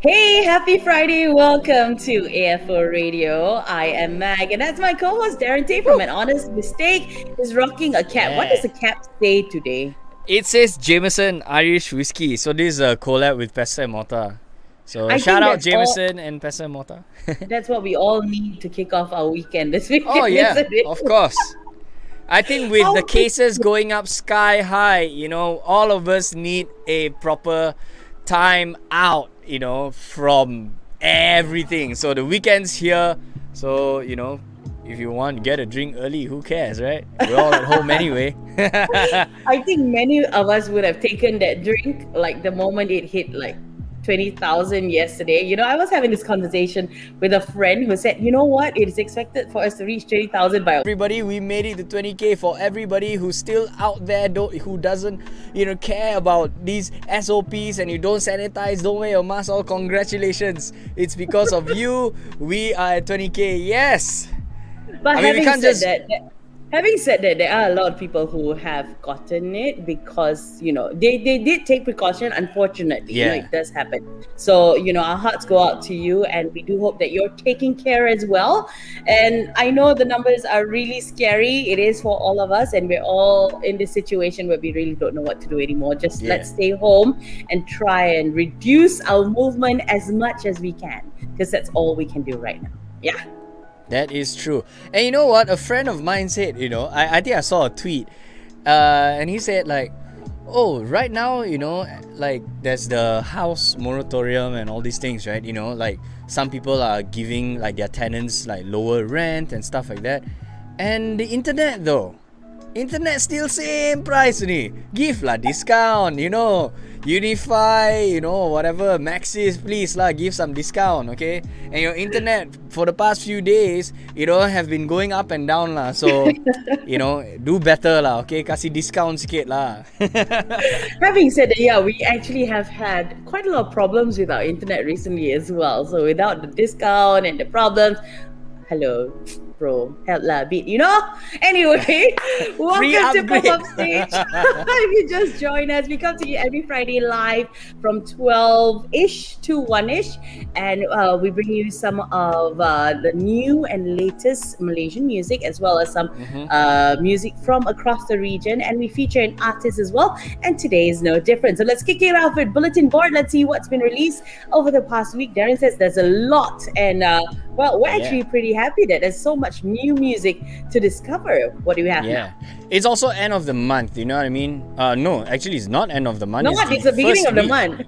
Hey, happy Friday. Welcome to AFO Radio. I am Mag, and that's my co host, Darren Tay from An Honest Mistake, is rocking a cap. What does Yeah. the cap say today? It says Jameson Irish Whiskey. So this is a collab with Pesta and Morta. So I shout think out Jameson and Pesta and Morta. that's what we all need to kick off our weekend this weekend, Oh yeah, isn't it? of course. I think with How the big- cases going up sky high, all of us need a proper time out, from everything. So the weekend's here. So, if you want to get a drink early, who cares, right? We're all at home anyway. I think many of us would have taken that drink like the moment it hit like 20,000 yesterday. I was having this conversation with a friend who said, you know what? It is expected for us to reach 20,000 by Everybody, we made it to 20k. For everybody who's still out there, who doesn't care about these SOPs, and you don't sanitize, don't wear your mask, all congratulations, it's because of you we are at 20k. Yes. But I mean, we can't just having said that, there are a lot of people who have gotten it because they did take precaution. Unfortunately, Yeah. it does happen. So our hearts go out to you, and we do hope that you're taking care as well. And I know the numbers are really scary. It is for all of us, and we're all in this situation where we really don't know what to do anymore. Just Yeah. let's stay home and try and reduce our movement as much as we can, because that's all we can do right now. Yeah. That is true. And you know what? A friend of mine said, I think I saw a tweet, and he said like, oh, right now, like there's the house moratorium and all these things, right? Like some people are giving like their tenants like lower rent and stuff like that. And the internet though, internet still same price ni. Give lah discount, Unify, whatever, Maxis, please lah, give some discount, okay? And your internet for the past few days, have been going up and down lah. So, do better lah, okay? Kasih discount sikit lah. Having said that, yeah, we actually have had quite a lot of problems with our internet recently as well. So without the discount and the problems, hello, bro, help lah bit, Anyway, Free welcome to upgrade. Pop Up Stage. If you just join us, we come to you every Friday live from 12-ish to 1-ish, and we bring you some of the new and latest Malaysian music, as well as some music from across the region, and we feature an artist as well, and today is no different. So let's kick it off with Bulletin Board. Let's see what's been released over the past week. Darren says there's a lot, and well, we're actually pretty happy that there's so much new music to discover. What do we have Yeah. now? It's also end of the month, you know what I mean? No, actually it's not end of the month. No, it's the beginning first of the week. month.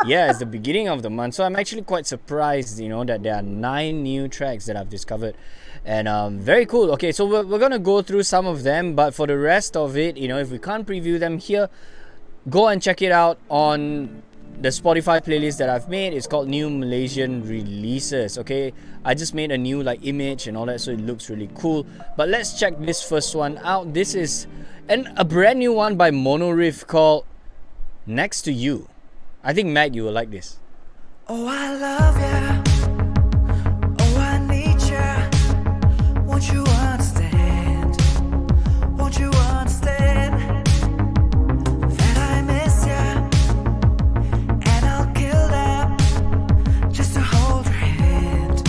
Yeah, it's the beginning of the month. So I'm actually quite surprised, that there are 9 new tracks that I've discovered. And very cool. Okay, so we're going to go through some of them. But for the rest of it, if we can't preview them here, go and check it out on the Spotify playlist that I've made. It's called New Malaysian Releases. Okay, I just made a new image and all that, so it looks really cool. But let's check this first one out. This is a brand new one by Monoriff called Next to You. I think Matt, you will like this. Oh, I love ya. Oh, I need ya. Won't you understand? Won't you understand that I miss ya? And I'll kill them just to hold your hand.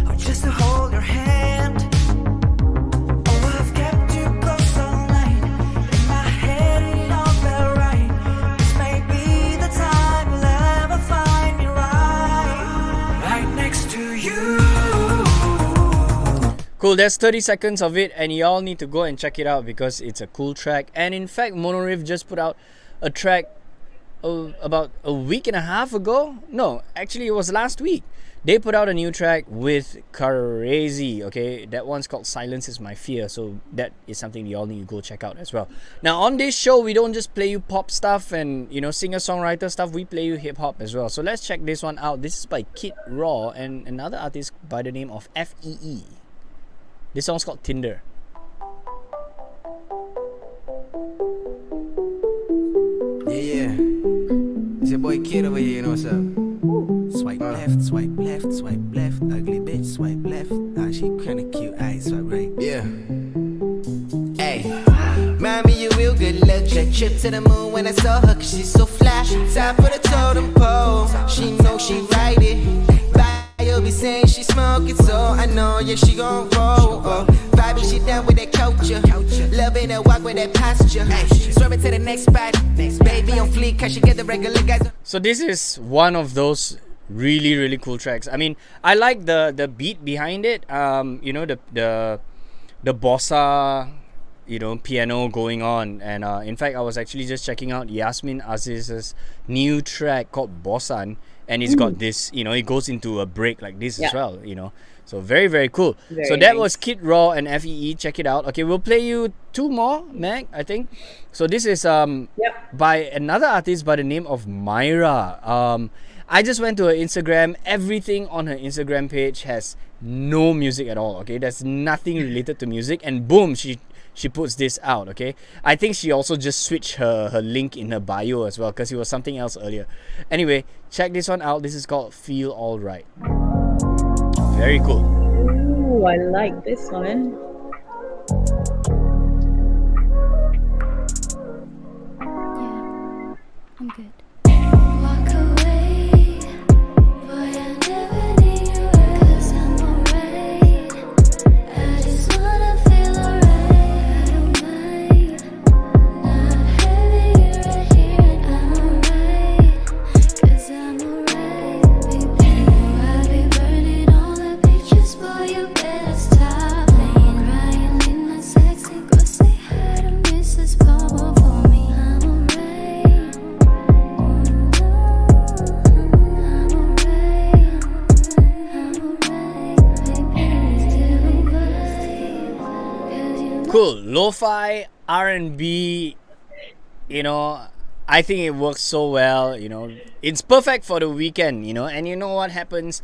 Oh, just to hold your hand. Oh, I've kept you close all night. In my head, it all felt right. This may be the time you'll ever find me right next to you. Cool, there's 30 seconds of it, and y'all need to go and check it out because it's a cool track. And in fact, Monoriff just put out a track about a week and a half ago. No, actually it was last week. They put out a new track with Crazy, okay? That one's called Silence Is My Fear, so that is something y'all need to go check out as well. Now, on this show, we don't just play you pop stuff and, singer-songwriter stuff. We play you hip-hop as well. So let's check this one out. This is by Kid Raw and another artist by the name of FEE. This song's called Tinder. Yeah. It's your boy Kid over here, you know what's up? Swipe left, swipe left, swipe left. Ugly bitch, swipe left. Nah, she kinda cute. Aight, swipe right. Yeah. Hey, mommy, you real good, look, check Trip to the moon when I saw her, cause she's so fly. Top of the totem pole, she know she ride it. Bio be saying she smoke it, so I know, yeah, she gon' roll. Oh, vibey, she down with that culture. Loving her walk with that posture. Swerving to the next spot. Baby on fleek, cause she get the regular guys. So this is one of those really cool tracks. I mean, I like the beat behind it. You know, the bossa, you know, piano going on. And in fact, I was actually just checking out Yasmin Aziz's new track called Bossan, and it's got this, you know, it goes into a break like this as well, you know. So very cool. So that was Kid Raw and FEE. Check it out. Okay, we'll play you two more, Meg, I think. So this is by another artist by the name of Myra. I just went to her Instagram. Everything on her Instagram page has no music at all. Okay, there's nothing related to music, and boom, she puts this out. Okay, I think she also just switched her link in her bio as well, because it was something else earlier. Anyway, check this one out. This is called Feel Alright. Very cool. Ooh, I like this one. Yeah, I'm good. Walk away, boy, I never need you, 'cause I'm alright. I just wanna feel alright. I don't mind not having you right here, and I'm alright, 'cause I'm alright, baby. I'll be burning all the pictures, boy, you better stop playing. Crying in my sexy, go say hi to Mrs. Palmer for me. I'm alright. Cool. Lo-fi, R&B, you know, I think it works so well, you know. It's perfect for the weekend, you know. And you know what happens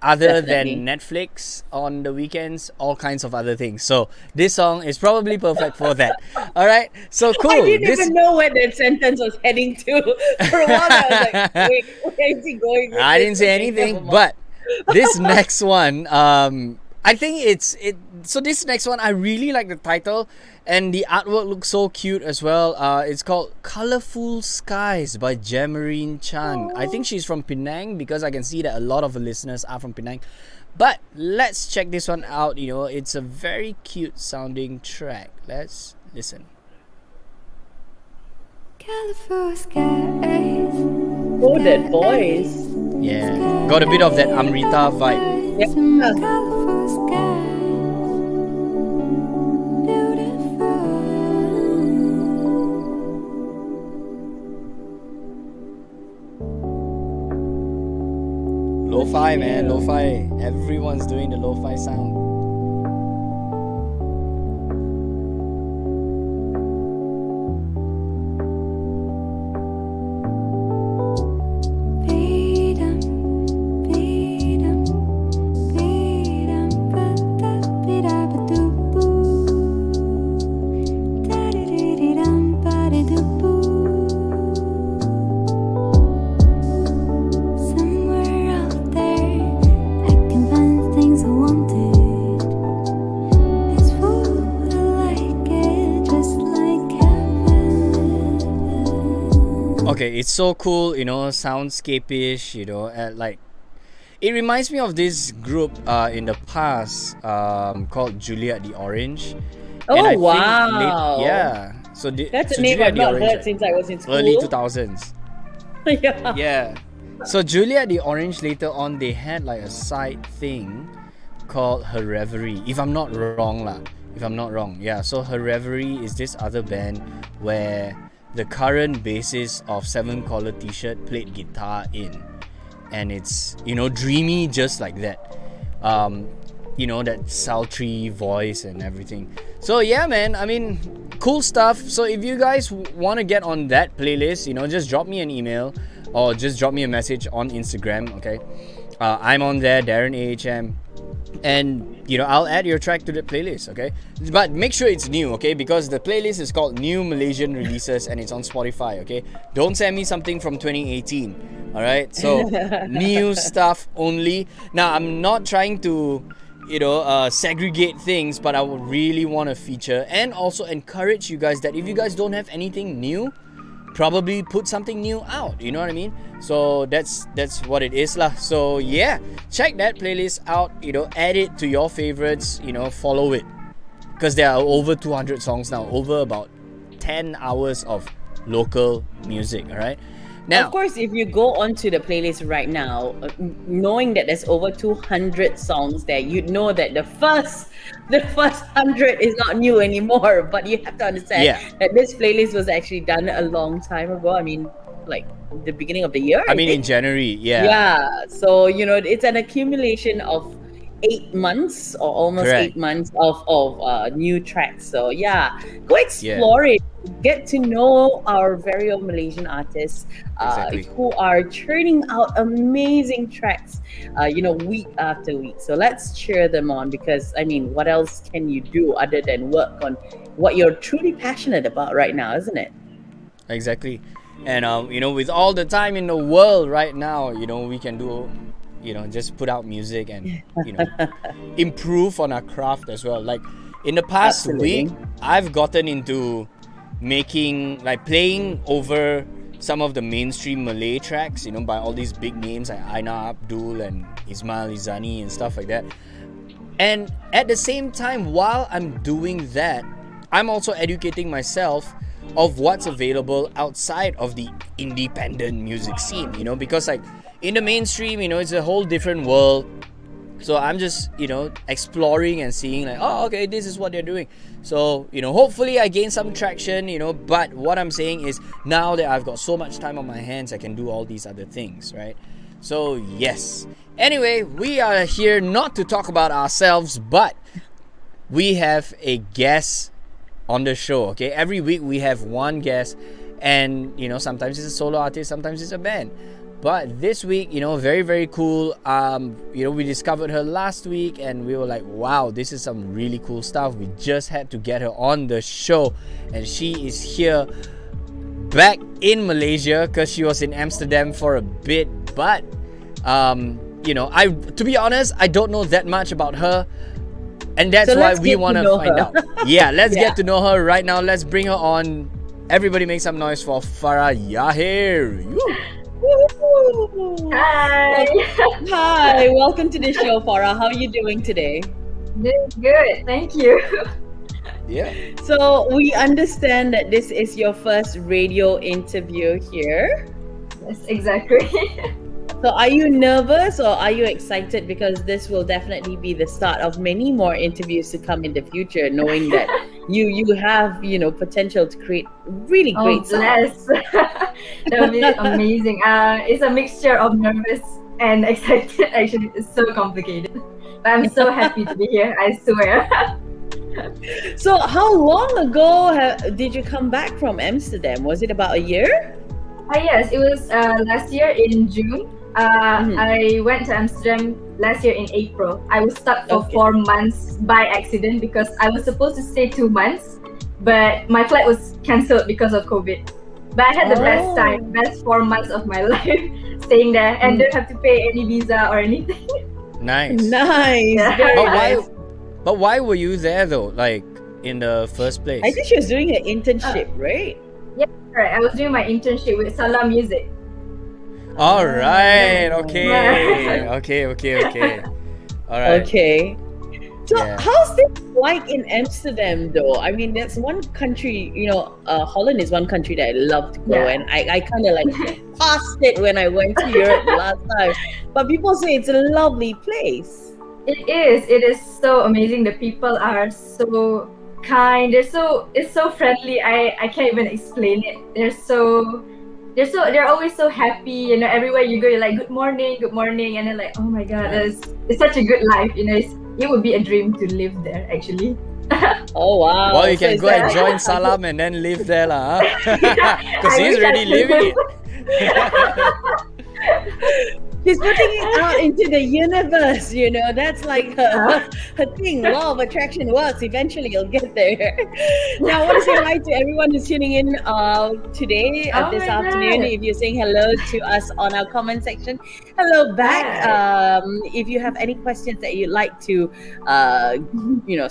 other than Netflix on the weekends? All kinds of other things. So this song is probably perfect for that. All right. So cool. I didn't even know where that sentence was heading to. For a while, I was like, wait, where is he going? I didn't say anything, but this next one, I think so this next one, I really like the title, and the artwork looks so cute as well. It's called Colorful Skies by Jamarine Chan. I think she's from Penang, because I can see that a lot of the listeners are from Penang. But let's check this one out. You know, it's a very cute sounding track. Let's listen. Colorful skies. Oh, that voice. Yeah, got a bit of that Amrita vibe. Colorful skies. Beautiful. Lo-fi, man, lo-fi. Everyone's doing the lo-fi sound. Okay, it's so cool, you know, soundscape-ish, you know, like, it reminds me of this group in the past called Juliet the Orange. Oh, and I wow. Think so That's so a name Juliet I've the not Orange, heard since I was in school. early 2000s. Yeah. Yeah. So Juliet the Orange, later on, they had like a side thing called Her Reverie, if I'm not wrong lah. If I'm not wrong. Yeah, so Her Reverie is this other band where the current bassist of Seven Collar T-shirt played guitar in, and it's, you know, dreamy just like that. You know, that sultry voice and everything. So yeah, man, I mean, cool stuff. So if you guys want to get on that playlist, you know, just drop me an email or just drop me a message on Instagram, okay? I'm on there, Darren AHM, and you know, I'll add your track to the playlist, okay? But make sure it's new, okay? Because the playlist is called New Malaysian Releases and it's on Spotify, okay? Don't send me something from 2018, all right? So new stuff only. Now, I'm not trying to, segregate things, but I would really want to feature and also encourage you guys that if you guys don't have anything new, probably put something new out. You know what I mean? So that's what it is lah. So yeah, check that playlist out. Add it to your favorites. Follow it, because there are over 200 songs now, over about 10 hours of local music. All right. Now, of course, if you go onto the playlist right now, knowing that there's over 200 songs there, you'd know that the first 100 is not new anymore. But you have to understand that this playlist was actually done a long time ago. I mean, like the beginning of the year. I mean, in January, yeah. Yeah. So, it's an accumulation of 8 months or almost Correct. 8 months of new tracks. So yeah, go explore it. Get to know our very own Malaysian artists Exactly. who are churning out amazing tracks, week after week. So let's cheer them on, because I mean, what else can you do other than work on what you're truly passionate about right now, isn't it? Exactly. And with all the time in the world right now, we can do, just put out music and improve on our craft as well. Like in the past Absolutely. week, I've gotten into playing over some of the mainstream Malay tracks, by all these big names like Aina Abdul and Ismail Izani and stuff like that. And at the same time, while I'm doing that, I'm also educating myself of what's available outside of the independent music scene, because like in the mainstream, it's a whole different world. So I'm just, exploring and seeing like, oh, okay, this is what they're doing. So, hopefully I gain some traction, but what I'm saying is now that I've got so much time on my hands, I can do all these other things, right? So, yes. Anyway, we are here not to talk about ourselves, but we have a guest on the show, okay? Every week we have one guest, and, sometimes it's a solo artist, sometimes it's a band. But this week, very, very cool. We discovered her last week and we were like, wow, this is some really cool stuff. We just had to get her on the show. And she is here back in Malaysia because she was in Amsterdam for a bit. But, to be honest, I don't know that much about her. And that's why we want to find out. Yeah, let's get to know her right now. Let's bring her on. Everybody make some noise for Farah Yahir. Woo! Hi. Hi, welcome to the show, Farah. How are you doing today? Doing good, thank you. Yeah. So we understand that this is your first radio interview here. Yes, exactly. So are you nervous or are you excited? Because this will definitely be the start of many more interviews to come in the future, knowing that you have, potential to create really great songs. That would be amazing. It's a mixture of nervous and excited. Actually, it's so complicated. But I'm so happy to be here, I swear. So how long ago did you come back from Amsterdam? Was it about a year? Yes, it was last year in June. I went to Amsterdam last year in April. I was stuck for 4 months by accident because I was supposed to stay 2 months, but my flight was cancelled because of COVID. But I had the best 4 months of my life staying there and don't have to pay any visa or anything. Nice. Nice. Yeah. But why were you there though? Like in the first place? I think she was doing an internship, right? Yeah, right. I was doing my internship with Salam Music. All right. Okay. Okay. All right. Okay. So Yeah. how's this like in Amsterdam though? I mean, that's one country, Holland is one country that I love to go, Yeah. and I kind of like passed it when I went to Europe the last time. But people say it's a lovely place. It is so amazing. The people are so kind. It's so friendly. I can't even explain it. They're always so happy. Everywhere you go, you're like, good morning, and they're like, oh my god, it's such a good life. It would be a dream to live there actually. Oh wow! Well, you So can is go and that- join Salam and then live there lah. Because I he's wish I already could. living it. She's putting it out into the universe, That's like her thing. Law of attraction works. Eventually, you'll get there. Now, I want to say hi to everyone who's tuning in today, Oh this my afternoon. God. If you're saying hello to us on our comment section, hello back. If you have any questions that you'd like to,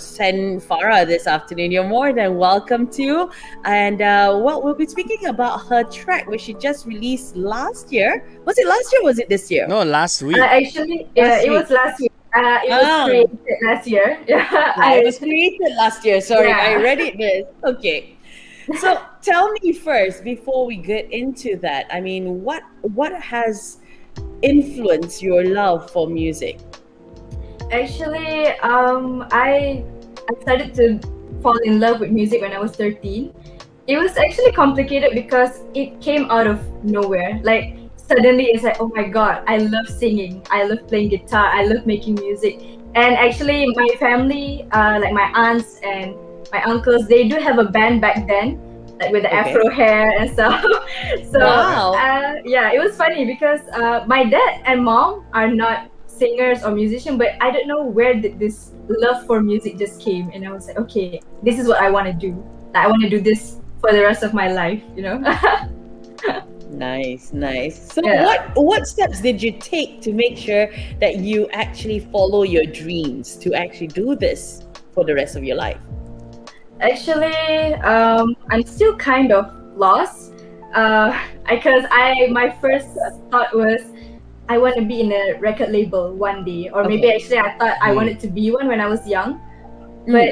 send Farah this afternoon, you're more than welcome to. And we'll be speaking about her track, which she just released last year. Was it last year or was it this year? No, last week. Actually, Last it week. was last week. It was Ah. created last year. Yeah, Yeah, it was created last year. Sorry, Yeah. I read it this. Okay. So tell me first, before we get into that, I mean, what has influenced your love for music? Actually, I started to fall in love with music when I was 13. It was actually complicated because it came out of nowhere. Like suddenly it's like, oh my god, I love singing, I love playing guitar, I love making music. And actually my family, like my aunts and my uncles, they do have a band back then, like with the Okay. afro hair and stuff. So Wow. yeah, it was funny because my dad and mom are not singers or musicians, but I don't know where did this love for music just came, and I was like, okay, this is what I want to do. Like, I want to do this for the rest of my life, Nice. So Yeah. what steps did you take to make sure that you actually follow your dreams to actually do this for the rest of your life? Actually, I'm still kind of lost, because my first thought was I want to be in a record label one day, or maybe Okay. actually I thought I wanted to be one when I was young, Mm. but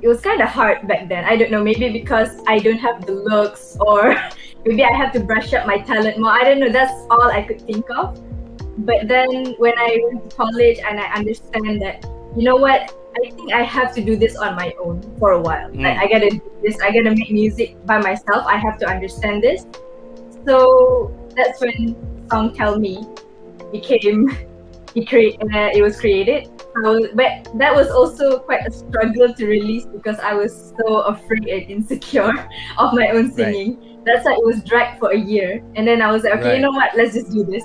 it was kind of hard back then. I don't know, maybe because I don't have the looks, or maybe I have to brush up my talent more. I don't know. That's all I could think of. But then when I went to college and I understand that, you know what, I think I have to do this on my own for a while. Like, I gotta do this. I gotta make music by myself. I have to understand this. So that's when song Tell Me became it was created. But that was also quite a struggle to release because I was so afraid and insecure of my own singing. That's why it was dragged for a year. And then I was like, okay, you know what? Let's just do this.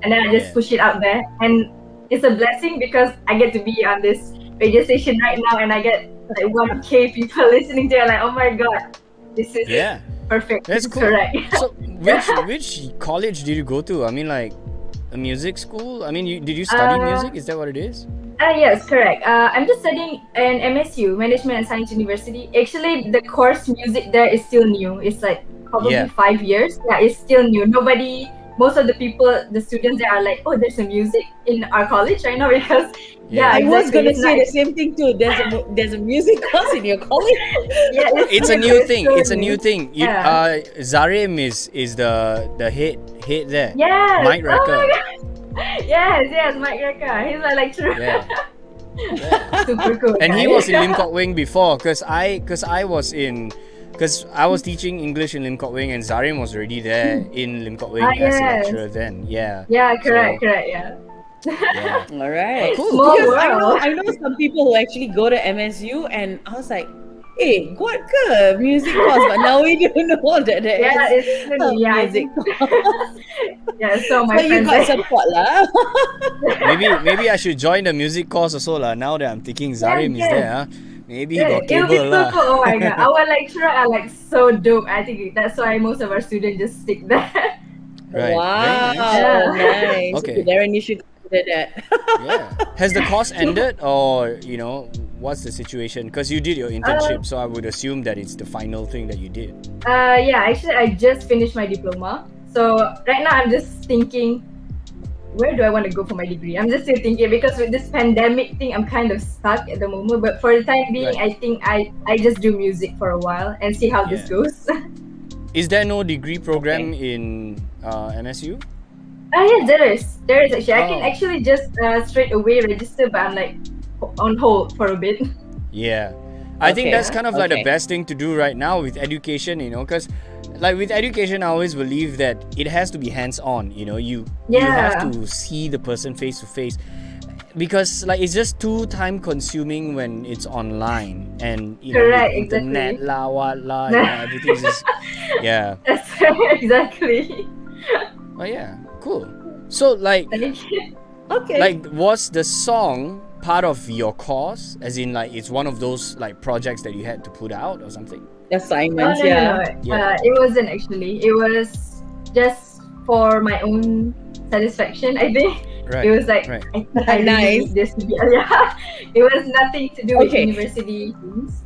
And then I just push it out there. And it's a blessing because I get to be on this radio station right now, and I get like 1K people listening to it. Like, oh my god, this is perfect. That's This is cool. correct. So which college did you go to? I mean, like a music school? I mean, did you study music? Is that what it is? Yes, correct. I'm just studying in MSU, Management and Science University. Actually, the course music there is still new. It's like probably 5 years. Yeah, it's still new. Most of the people, the students there are like, oh, there's a music in our college right now because I was exactly, gonna it's say not- the same thing too. There's a music course in your college. Yeah, It's a new thing. so It's a new thing. Zarim is the head there. Yes. Mike Oh my Recker. God. Yes, Mike Recker. He's my lecturer. Yeah. Super cool. And he guy. was in Lim Kok Wing before, because I was teaching English in Lim Kok Wing, and Zarim was already there in Lim Kok Wing as a yes. lecturer then. Yeah. Yeah, correct, So, yeah. yeah. All right. Cool. Small Because world. I know some people who actually go to MSU, and I was like, hey, what good music course? But now we do know that there Yeah, is it's a really, I music think- course. Yeah, so my So you friends got there. support lah. Maybe I should join the music course also lah. Now that I'm thinking Zarim is yes. there, huh? Maybe he Yeah, got it'll be cable so lah. cool. Oh my god, our lecturer are like so dope. I think that's why most of our students just stick there. Right. Wow, Very nice. nice. Okay. Darren, you should consider that. Yeah. Has the course ended, or what's the situation? Because you did your internship, so I would assume that it's the final thing that you did. Yeah, actually, I just finished my diploma. So right now, I'm just thinking, where do I want to go for my degree? I'm just still thinking because with this pandemic thing, I'm kind of stuck at the moment. But for the time being, Right. I think I just do music for a while and see how this Yeah. goes. Is there no degree program in MSU? Yes, there is. There is actually. I can Oh. actually just straight away register, but I'm like on hold for a bit. Yeah. I think Okay. that's kind of like the Okay. best thing to do right now with education, because like with education, I always believe that it has to be hands-on, you have Yeah. to see the person face to face, because like it's just too time consuming when it's online, and Correct, with internet exactly. la what la, everything's just yeah. That's exactly. Oh yeah, cool. So like Okay. was the song part of your course? As in like it's one of those like projects that you had to put out or something? Oh, Assignments, no, no, yeah. no. Yeah. It wasn't actually. It was just for my own satisfaction, I think. Right. It was like, Right. I think I really Nice. need this to be, yeah. It was nothing to do with Okay. university things.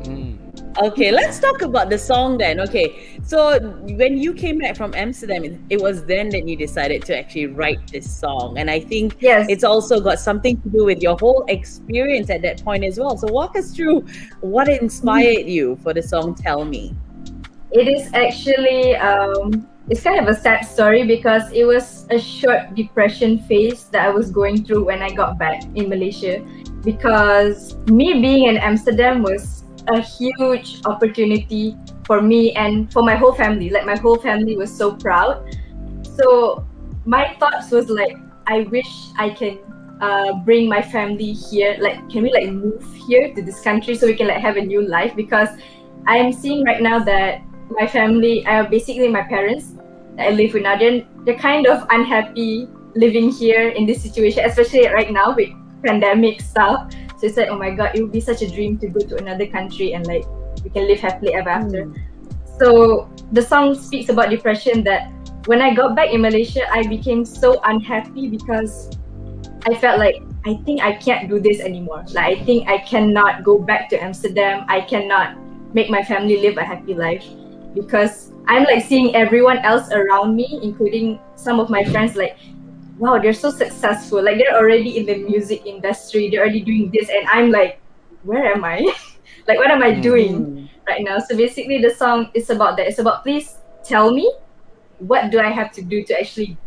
Mm. Okay, let's talk about the song then. Okay, so when you came back from Amsterdam, it was then that you decided to actually write this song. And I think Yes. it's also got something to do with your whole experience at that point as well. So walk us through what inspired you for the song Tell Me. It is actually it's kind of a sad story because it was a short depression phase that I was going through when I got back in Malaysia. Because me being in Amsterdam was a huge opportunity for me and for my whole family. Like my whole family was so proud. So my thoughts was like, I wish I can bring my family here. Like, can we like move here to this country so we can like have a new life? Because I am seeing right now that my family, basically my parents that I live with now, they're kind of unhappy living here in this situation, especially right now with pandemic stuff. So it's like, oh my god, it would be such a dream to go to another country and like we can live happily ever after. So the song speaks about depression, that when I got back in Malaysia, I became so unhappy because I felt like I think I can't do this anymore. Like I think I cannot go back to Amsterdam. I cannot make my family live a happy life because I'm like seeing everyone else around me, including some of my friends, like, wow, they're so successful. Like they're already in the music industry. They're already doing this, and I'm like, where am I? Like, what am I doing right now? So basically, the song is about that. It's about, please tell me, what do I have to do to actually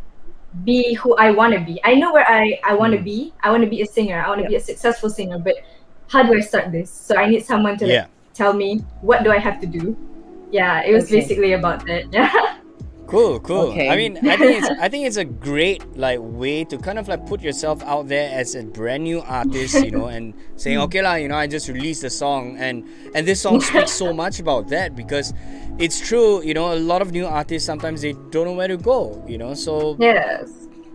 be who I want to be? I know where I want to be. I want to be a singer. I want to be a successful singer. But how do I start this? So I need someone to like tell me, what do I have to do? Yeah, it was basically about that. Yeah. Cool. Okay. I mean, I think it's a great like way to kind of like put yourself out there as a brand new artist, you know, and saying, okay lah, you know, I just released a song, and this song speaks so much about that because it's true, you know, a lot of new artists sometimes they don't know where to go, you know, so Yes.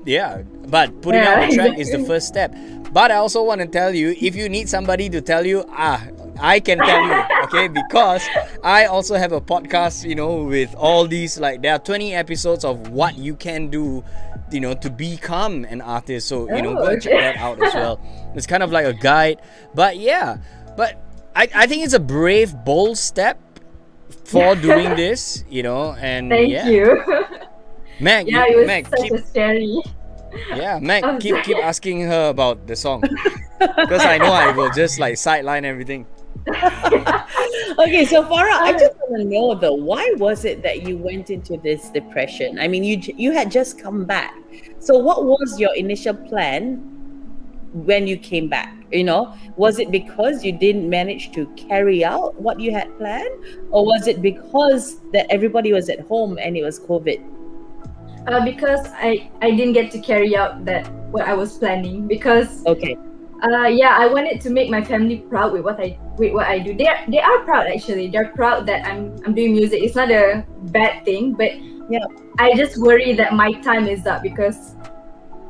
yeah, but putting out a track is the first step. But I also want to tell you, if you need somebody to tell you, I can tell you, okay? Because I also have a podcast, you know, with all these, like, there are 20 episodes of what you can do, you know, to become an artist. So, you know, go and check that out as well. It's kind of like a guide. But yeah, but I think it's a brave, bold step for doing this, you know, and Thank yeah. you. Meg, Yeah, it was Meg, such a scary. Meg, keep asking her about the song because I know I will just like sideline everything. Okay, so Farah, I just want to know though, why was it that you went into this depression? I mean, you had just come back. So what was your initial plan when you came back? You know, was it because you didn't manage to carry out what you had planned, or was it because that everybody was at home and it was COVID? Because I didn't get to carry out that what I was planning because Okay. I wanted to make my family proud with what I do. They are proud actually. They're proud that I'm doing music. It's not a bad thing, but Yeah. I just worry that my time is up because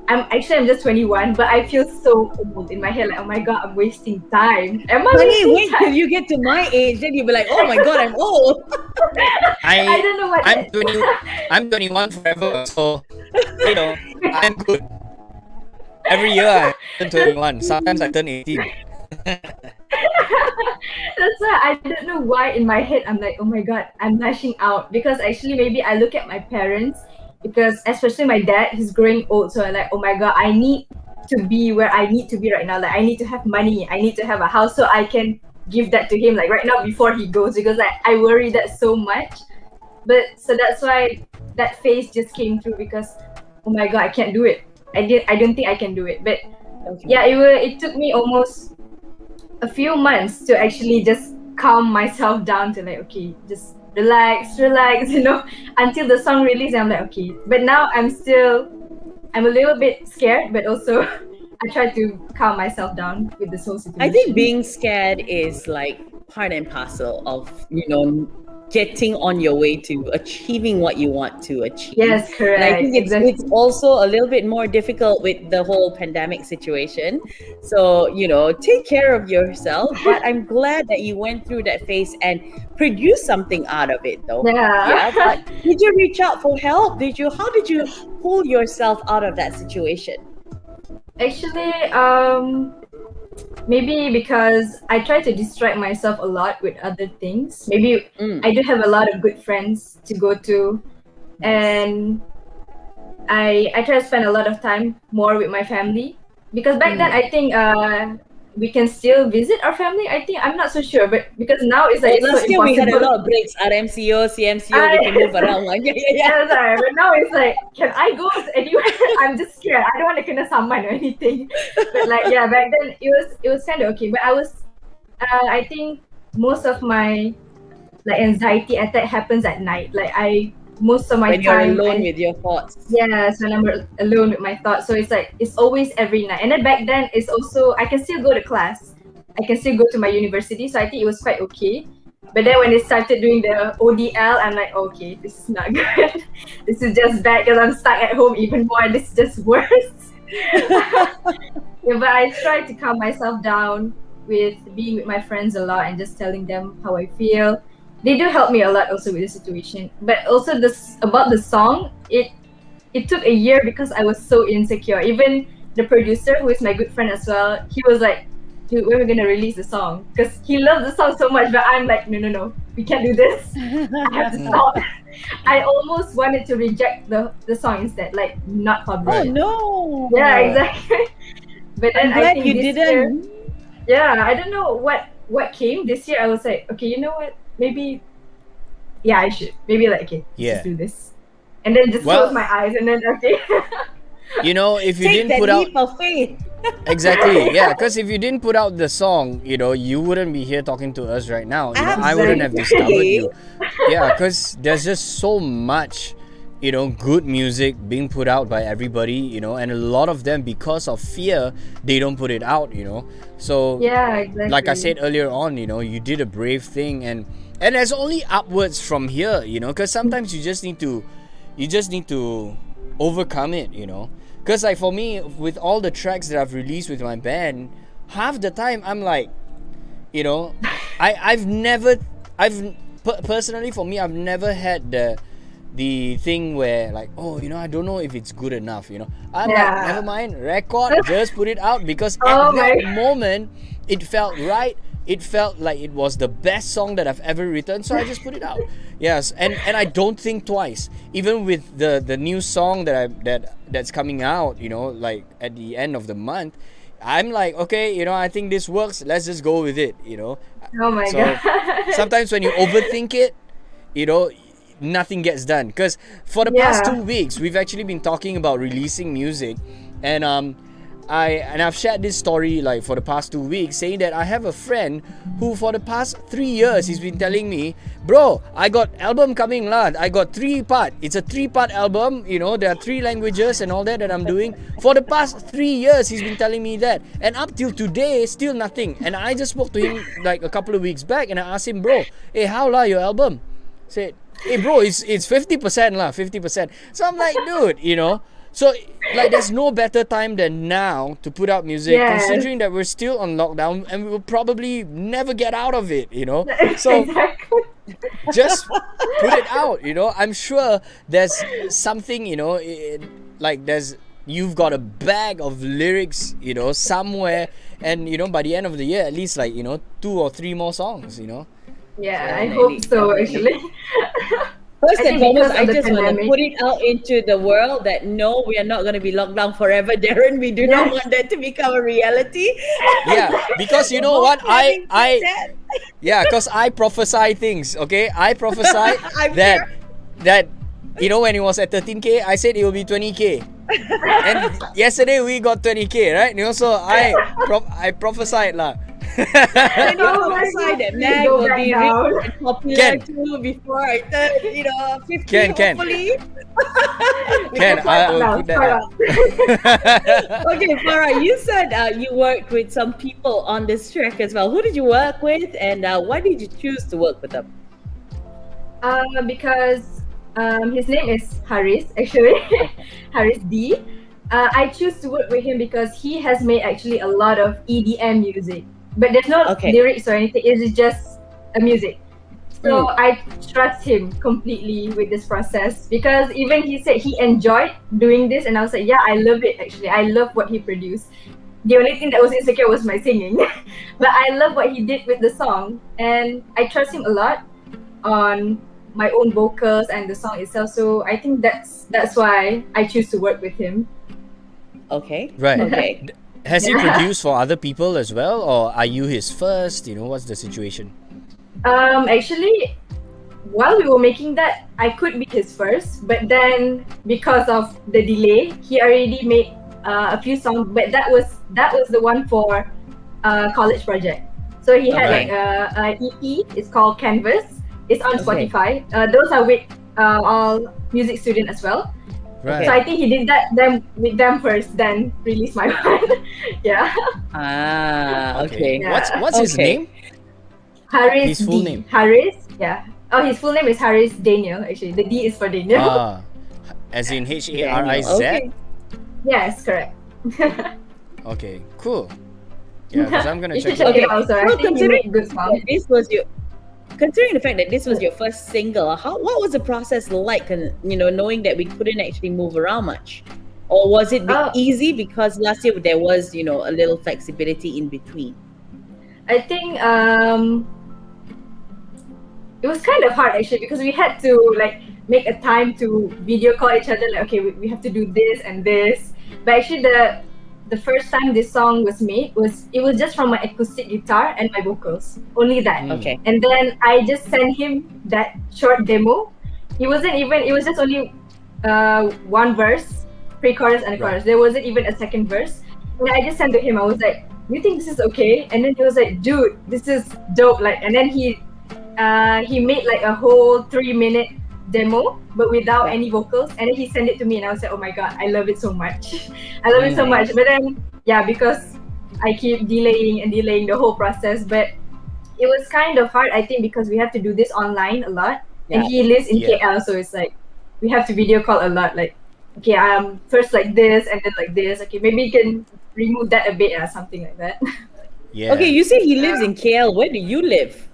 I'm just 21, but I feel so old in my head. Like, oh my god, I'm wasting time. Am I Honey, wasting wait time? till you get to my age, then you'll be like, oh my god, I'm old. I don't know what. I'm 21 forever, so you know I'm good. Every year I turn 21. Sometimes I turn 18. That's why I don't know why in my head I'm like, oh my god, I'm lashing out because actually maybe I look at my parents because especially my dad, he's growing old, so I'm like, oh my god, I need to be where I need to be right now. Like I need to have money, I need to have a house so I can give that to him like right now before he goes because like I worry that so much. But so that's why that phase just came through because oh my god, I can't do it. I don't think I can do it. But yeah, it took me almost a few months to actually just calm myself down to like, okay, just relax, you know, until the song released. I'm like, okay. But now I'm a little bit scared, but also I try to calm myself down with this whole situation. I think being scared is like part and parcel of, you know, getting on your way to achieving what you want to achieve. Yes, correct. And I think Exactly. it's also a little bit more difficult with the whole pandemic situation. So, take care of yourself. But I'm glad that you went through that phase and produced something out of it, though. Yeah. But did you reach out for help? How did you pull yourself out of that situation? Actually, maybe because I try to distract myself a lot with other things. Maybe I do have a lot of good friends to go to, and I try to spend a lot of time more with my family, because back then I think we can still visit our family. I think I'm not so sure, but because now it's like it's Last so year we had a impossible. lot of breaks, RMCO, CMCO, we can move around. Yeah. Yeah, sorry, but now it's like, can I go anywhere? I'm just scared. I don't want to kena saman or anything. But like, yeah, back then it was kind of okay. But I think most of my like anxiety attack happens at night. Like most of my When you're time alone with your thoughts. yes, when I'm alone with my thoughts. So it's like it's always every night. And then back then it's also I can still go to class. I can still go to my university. So I think it was quite okay. But then when they started doing the ODL, I'm like, okay, this is not good. This is just bad because I'm stuck at home even more. This is just worse. Yeah, but I try to calm myself down with being with my friends a lot and just telling them how I feel. They do help me a lot also with the situation. But also about the song, it took a year because I was so insecure. Even the producer, who is my good friend as well, he was like, dude, when are we gonna release the song? Because he loves the song so much, but I'm like, no, we can't do this. I have to stop. I almost wanted to reject the song instead, like not publish. Oh it. no! Yeah, exactly. But then I'm glad I think you this didn't. year, yeah, I don't know what came this year. I was like, okay, you know what? Maybe, yeah, I should. Maybe like, okay, let's Yeah. just do this, and then just Well- close my eyes, and then okay. If you Take didn't that put out leap of faith. exactly, yeah, because if you didn't put out the song, you wouldn't be here talking to us right now. I wouldn't have discovered you. Yeah, because there's just so much, good music being put out by everybody, and a lot of them, because of fear, they don't put it out. So Yeah, exactly. like I said earlier on, you did a brave thing, and there's only upwards from here, because sometimes you just need to overcome it, because like for me, with all the tracks that I've released with my band, half the time I'm like, personally for me, I've never had the thing where like, I don't know if it's good enough, I'm like, Yeah. never mind, record, just put it out, because Oh at that my- moment it felt right. It felt like it was the best song that I've ever written, so I just put it out. Yes, and I don't think twice. Even with the new song that's coming out, like at the end of the month, I'm like, okay, I think this works. Let's just go with it, Oh my So god. sometimes when you overthink it, nothing gets done. Because for the past Yeah. 2 weeks, we've actually been talking about releasing music, and I've shared this story like for the past 2 weeks, saying that I have a friend who for the past 3 years he's been telling me, bro, I got album coming lah. I got 3-part. It's a 3-part album. There are 3 languages and all that I'm doing. For the past 3 years he's been telling me that, and up till today still nothing. And I just spoke to him like a couple of weeks back, and I asked him, bro, hey, how lah your album? Said, hey bro, it's 50% lah, 50%. So I'm like, dude, So, like, there's no better time than now to put out music, Yes. considering that we're still on lockdown and we will probably never get out of it, So, Exactly. just put it out, I'm sure there's something, you've got a bag of lyrics, somewhere, and, by the end of the year, at least, 2 or 3 more songs, Yeah, I hope so actually. First I and think foremost, because I of the just want to pandemic- put it out into the world that no, we are not going to be locked down forever, Darren. We do not Yes. want that to become a reality. Yeah, because you know what? Having said that, Yeah, because I prophesy things, okay? I prophesy I'm that when it was at 13K, I said it will be 20K. And yesterday we got 20K, right? So I prophesied lah. Can you Oh my prophesy God, that please Mag go will back be down. rich and popular Can. too before I turn, 50, Can. hopefully? Can, I will Now, put that start out. up. Okay, Farah, you said you worked with some people on this track as well. Who did you work with, and why did you choose to work with them? Because his name is Haris, actually. Haris D. I choose to work with him because he has made actually a lot of EDM music, but there's no Okay. lyrics or anything. It's just a music. So Mm. I trust him completely with this process because even he said he enjoyed doing this, and I was like, yeah, I love it actually. I love what he produced. The only thing that was insecure was my singing, but I love what he did with the song, and I trust him a lot on my own vocals and the song itself. So I think that's why I choose to work with him. Okay. Right. Okay. Has he Yeah. produced for other people as well, or are you his first? What's the situation? Actually, while we were making that, I could be his first, but then because of the delay, he already made a few songs. But that was the one for college project. So he had Okay. like a EP. It's called Canvas. It's on Okay. Spotify. Those are with all music student as well. Right. So I think he did that them with them first, then release my one. Yeah. Ah. Okay. Yeah. What's his Okay. name? Harris His full D. name. Harris. Yeah. Oh, his full name is Harris Daniel. Actually, the D is for Daniel. As in Daniel. Hariz. Okay. Yes, correct. Okay, cool. Yeah, because I'm gonna You should check check it it out. out. So I Well, think he made good songs. this was your considering the fact that this was your first single, what was the process like? And knowing that we couldn't actually move around much, or was it Oh. easy because last year there was a little flexibility in between? I think it was kind of hard actually because we had to like make a time to video call each other. Like, okay, we have to do this and this. But actually, the first time this song was made was just from my acoustic guitar and my vocals, only that. Okay. And then I just sent him that short demo. It was just only one verse, pre-chorus and a Right. chorus. There wasn't even a second verse. And I just sent to him. I was like, "You think this is okay?" And then he was like, "Dude, this is dope!" Like, and then he made like a whole 3-minute demo, but without Yeah. any vocals. And then he sent it to me, and I was like, "Oh my god, I love it so much! I love it so much!" But then, yeah, because I keep delaying and delaying the whole process, but it was kind of hard, I think, because we have to do this online a lot, and he lives in Yeah. KL, so it's like we have to video call a lot. Like, okay, first like this, and then like this. Okay, maybe you can remove that a bit or something like that. Yeah. Okay, you say he lives in KL. Where do you live?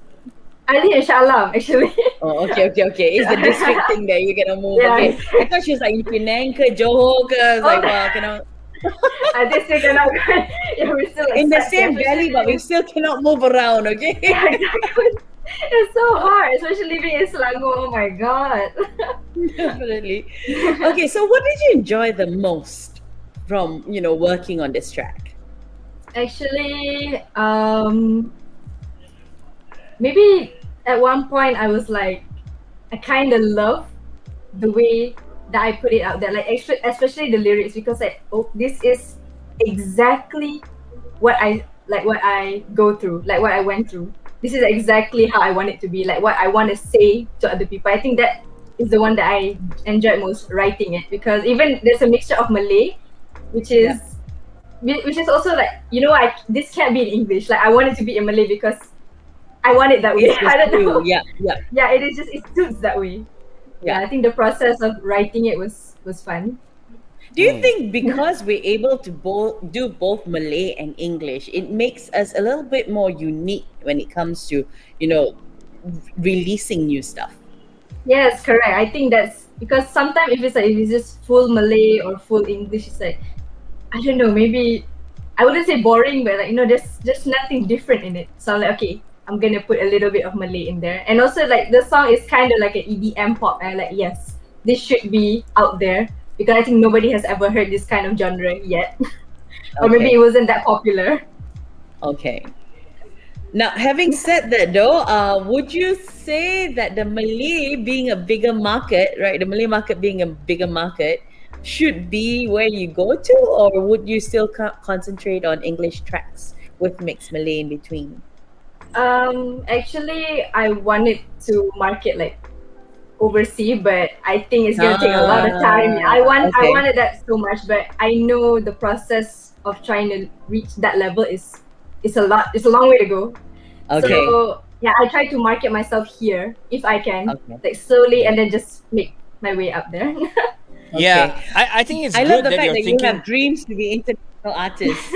I live in Shalam, actually. Oh, okay. It's the district thing that you're gonna move. Yeah. Okay, I thought she was like Penang ke Johor ke. I was like, Oh. wow, I just still cannot. Yeah, we're still like in the stuck same there. valley, but we still cannot move around. Okay. Yeah, exactly. It's so hard, especially living in Selangor. Oh my god. Definitely. Okay, so what did you enjoy the most from working on this track? Actually, maybe at one point I was like, I kind of love the way that I put it out there, like especially the lyrics, because like, oh, this is exactly what I go through, like what I went through. This is exactly how I want it to be, like what I want to say to other people. I think that is the one that I enjoyed most writing it, because even there's a mixture of Malay, which is also like, this can't be in English. Like I want it to be in Malay because I want it that way. It's I don't know. you. Yeah. Yeah, it suits that way. Yeah, I think the process of writing it was fun. Do you think because we're able to do both Malay and English, it makes us a little bit more unique when it comes to, releasing new stuff? Yes, correct. I think that's because sometimes if it's just full Malay or full English, it's like, I don't know, maybe I wouldn't say boring, but like, there's nothing different in it. So I'm like, okay, I'm gonna put a little bit of Malay in there. And also like the song is kind of like an EDM pop, and I'm like, yes, this should be out there, because I think nobody has ever heard this kind of genre yet. Or maybe it wasn't that popular. Okay. Now, having said that though, would you say that the Malay being a bigger market, right? The Malay market being a bigger market should be where you go to, or would you still concentrate on English tracks with mixed Malay in between? Actually, I wanted to market like overseas, but I think it's gonna take a lot of time. I okay. wanted that so much, but I know the process of trying to reach that level is a lot. It's a long way to go. Okay. So yeah, I try to market myself here if I can, Okay. like slowly, and then just make my way up there. Okay. Yeah, I think it's I love good the that fact you're that you thinking. have dreams to be international artists.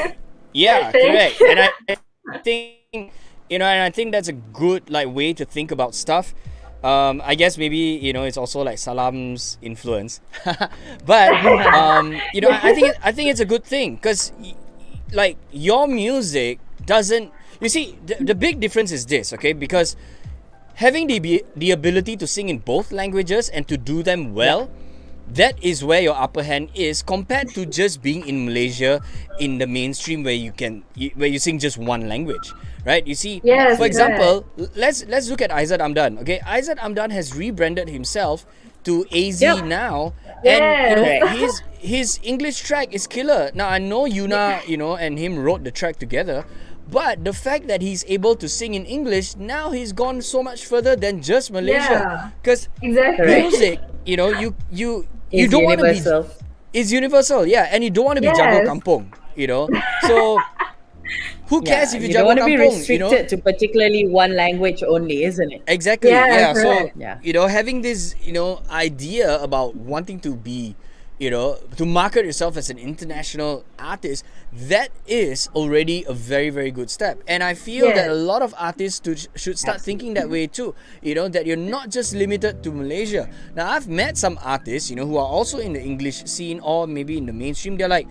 Yeah, Thank correct. you. And I think, and I think that's a good like way to think about stuff. I guess maybe it's also like Salam's influence, but I think it's a good thing because like your music doesn't. You see, the big difference is this, okay? Because having the ability to sing in both languages and to do them well, that is where your upper hand is compared to just being in Malaysia in the mainstream where where you sing just one language, right? You see, Yes, for Absolutely. correct. example, let's look at Aizat Amdan. Okay, Aizat Amdan has rebranded himself to AZ Yep. now, and Yes. Correct. his English track is killer. Now I know Yuna, and him wrote the track together. But the fact that he's able to sing in English, now he's gone so much further than just Malaysia. Yeah, Because Correct. exactly. music, you Is don't want to be universal. is universal, yeah, and you don't want to be jago Yes. kampung. So who cares Yeah, if you you don't jago want to be kampung. restricted to particularly one language only, isn't it? Exactly, Yeah, yeah. So correct. Yeah. having this idea about wanting to be to market yourself as an international artist, that is already a very very good step, and I feel that a Yes. lot of artists should start thinking that way too. That you're not just limited to Malaysia. Now I've met some artists who are also in the English scene or maybe in the mainstream. They're like,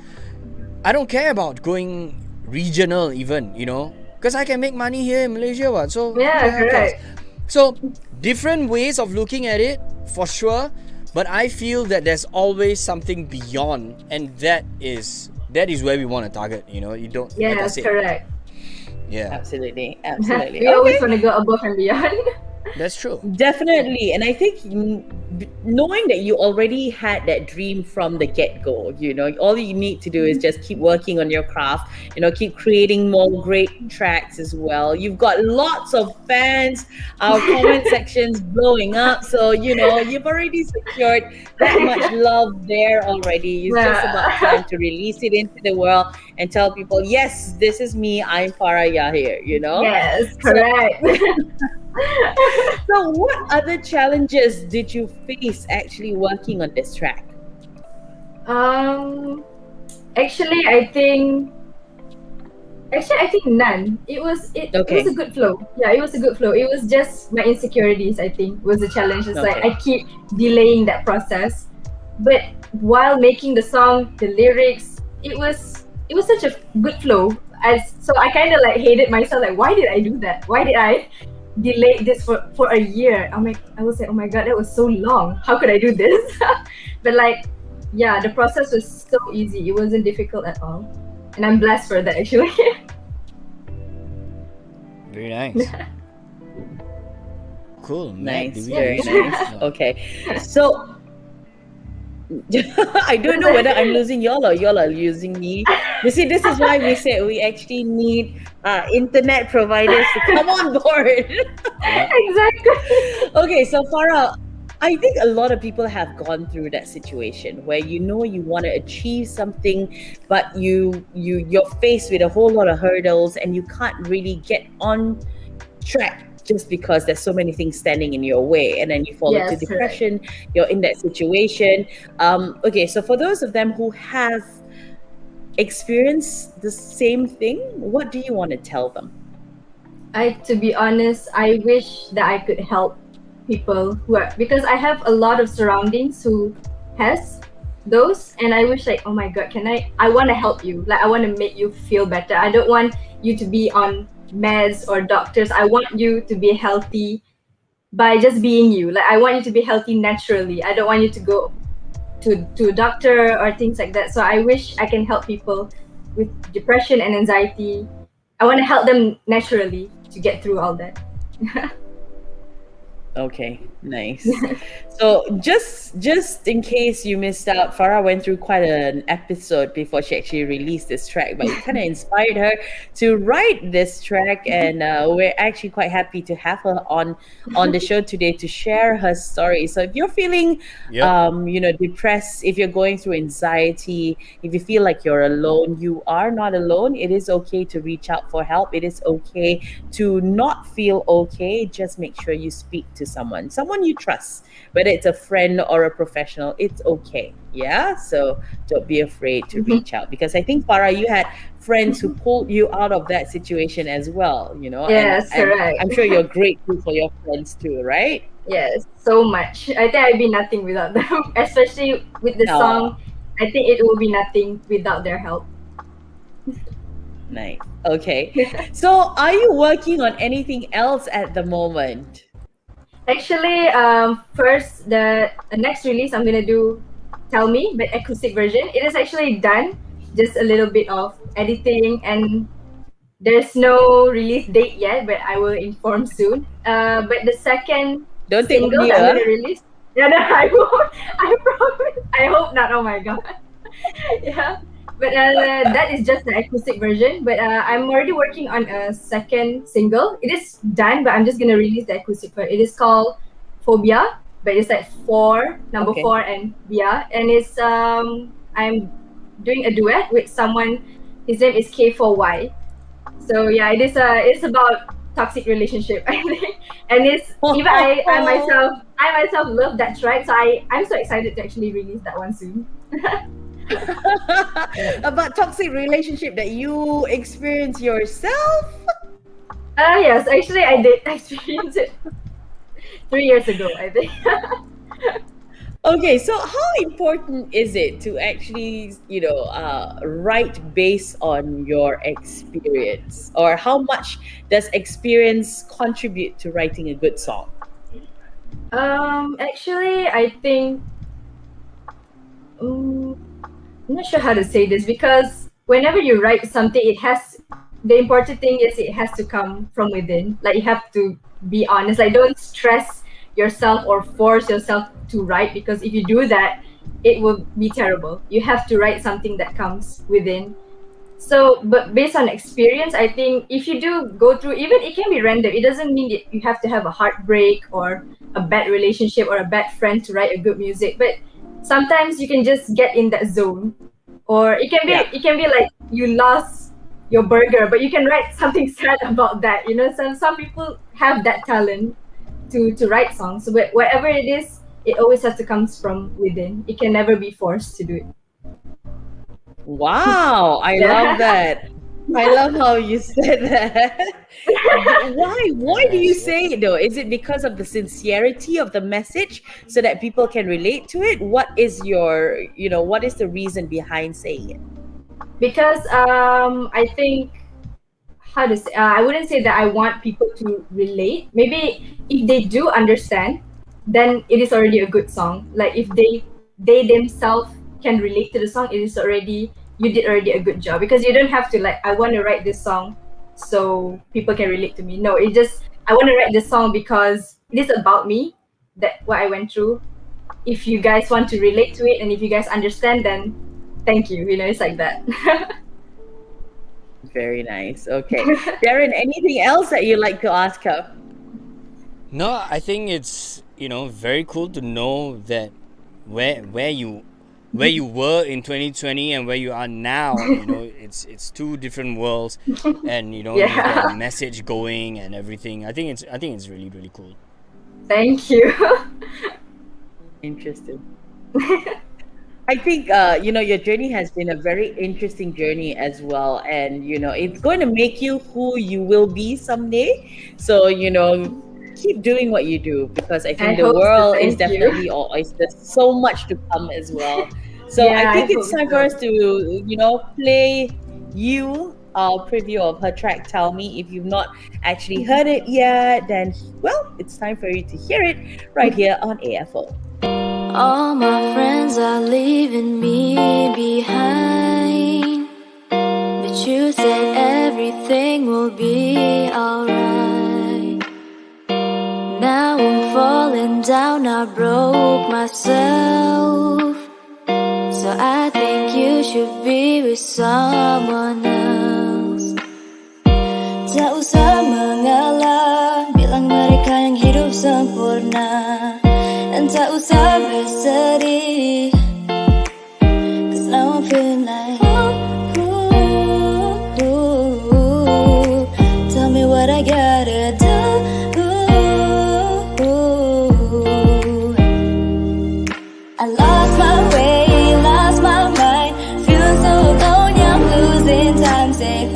I don't care about going regional even, because I can make money here in Malaysia, what? So who the Yeah, hell cares? correct. So different ways of looking at it for sure, but I feel that there's always something beyond, and that is where we want to target. You don't, like I Yes, said, correct. yeah, Absolutely. Absolutely. We always Okay. want to go above and beyond. that's true. Definitely. And I think knowing that you already had that dream from the get go, all you need to do is just keep working on your craft, keep creating more great tracks as well. You've got lots of fans, our comment sections blowing up. So, you've already secured that much love there already. It's just about time to release it into the world and tell people, yes, this is me. I'm Farah Yahir. Yes, So, correct. so, what other challenges did you face actually working on this track? um, actually, I think none. It Okay. was a good flow. Yeah, it was a good flow. It was just my insecurities. I think was the challenge. It's like Okay. I keep delaying that process, but while making the song, the lyrics, it was such a good flow. So I kind of like hated myself. Like, why did I do that? Why did I delay this for a year? I was like, oh my god, that was so long. How could I do this? But like, yeah, the process was so easy. It wasn't difficult at all, and I'm blessed for that actually. Very nice. Cool, Matt. Nice, Did we very lose you? nice. No. Okay, so I don't know whether I'm losing y'all or y'all are losing me. You see, this is why we said we actually need internet providers to come on board. Exactly. Okay, so Farah, I think a lot of people have gone through that situation where you want to achieve something, but you're faced with a whole lot of hurdles and you can't really get on track just because there's so many things standing in your way, and then you fall Yes, into depression. You're in that situation. Okay, so for those of them who have experienced the same thing, what do you want to tell them? To be honest, I wish that I could help people who are, because I have a lot of surroundings who has those, and I wish like, oh my god, I want to help you. Like, I want to make you feel better. I don't want you to be on meds or doctors. I want you to be healthy by just being you. Like, I want you to be healthy naturally. I don't want you to go to a doctor or things like that. So I wish I can help people with depression and anxiety. I want to help them naturally to get through all that. Okay, nice. So just in case you missed out, Farah went through quite an episode before she actually released this track, but it kind of inspired her to write this track, and we're actually quite happy to have her on the show today to share her story. So if you're feeling Yep. depressed, if you're going through anxiety, if you feel like you're alone, you are not alone. It is okay to reach out for help. It is okay to not feel okay. Just make sure you speak to someone you trust, whether it's a friend or a professional. It's okay. Yeah. So don't be afraid to reach out, because I think, Farah, you had friends who pulled you out of that situation as well, Yes, and correct. I'm sure you're grateful for your friends too, right? Yes, so much. I think I'd be nothing without them, especially with the No. song. I think it will be nothing without their help. Nice. Okay. So are you working on anything else at the moment? Actually, first the next release I'm gonna do Tell Me, but acoustic version. It is actually done, just a little bit of editing, and there's no release date yet, but I will inform soon. But the second Don't take on single me, that I'm huh? gonna release, no, no, I won't. I promise. I hope not. Oh my god. Yeah. But that is just the acoustic version. But I'm already working on a second single. It is done, but I'm just gonna release the acoustic version. It is called Phobia, but it's like number Okay. four, and yeah, and it's I'm doing a duet with someone. His name is K4Y. So yeah, it's about toxic relationship, I think, and it's even I myself love that track, so I'm so excited to actually release that one soon. About toxic relationship that you experience yourself. Yes, actually I did experience it 3 years ago, I think. Okay, so how important is it to actually, write based on your experience, or how much does experience contribute to writing a good song? Actually, I think um, I'm not sure how to say this, because whenever you write something, the important thing is it has to come from within. Like, you have to be honest. Like, don't stress yourself or force yourself to write, because if you do that, it will be terrible. You have to write something that comes within. So, but based on experience, I think if you do go through, even it can be random. It doesn't mean that you have to have a heartbreak or a bad relationship or a bad friend to write a good music. But sometimes you can just get in that zone, or Yeah. it can be like you lost your burger, but you can write something sad about that. Some people have that talent to write songs. But whatever it is, it always has to come from within. It can never be forced to do it. Wow, I love Yeah. that. I love how you said that. Why do you Nice. Yep. say it though? Is it because of the sincerity of the message so that people can relate to it? What is the reason behind saying it? Because I think, how to say, I wouldn't say that I want people to relate. Maybe if they do understand, then it is already a good song. Like, if they themselves can relate to the song, it is already, you did already a good job, because you don't have to, like, I want to write this song so people can relate to me. No, it just, I want to write this song because it is about me, that what I went through. If you guys want to relate to it, and if you guys understand, then thank you. It's like that. Very nice. Okay. Darren, anything else that you'd like to ask her? No, I think it's very cool to know that where you were in 2020 and where you are now. It's two different worlds, and you got a Yeah. message going and everything. I think it's really, really cool. Thank you. Interesting. I think your journey has been a very interesting journey as well, and it's going to make you who you will be someday. So keep doing what you do, because I I think the hope so. world is Thank you. definitely all is there's so much to come as well. So I Yeah, I think it's hope time for so. us to play you our preview of her track Tell Me. If you've not actually heard it yet, then well, it's time for you to hear it right here on AFO. All my friends are leaving me behind, but you said everything will be alright. Now I'm falling down, I broke myself. So I think you should be with someone else. Tak usah mengalah, bilang mereka yang hidup sempurna. Dan tak usah bersedih, 'cause now I'm feeling like tell me what I gotta do. I lost my way, lost my mind, feeling so alone, yeah, I'm losing time. Say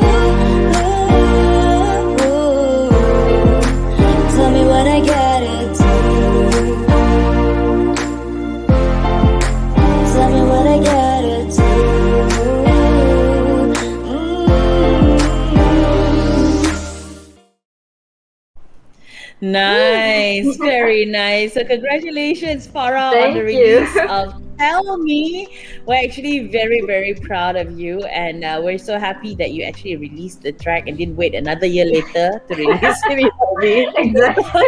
tell me what I gotta do. Tell me what I gotta do. Nice, very nice. So congratulations, Farah, on the Thank you. release of Tell Me. We're actually very, very proud of you, and we're so happy that you actually released the track and didn't wait another year later to release it. Exactly.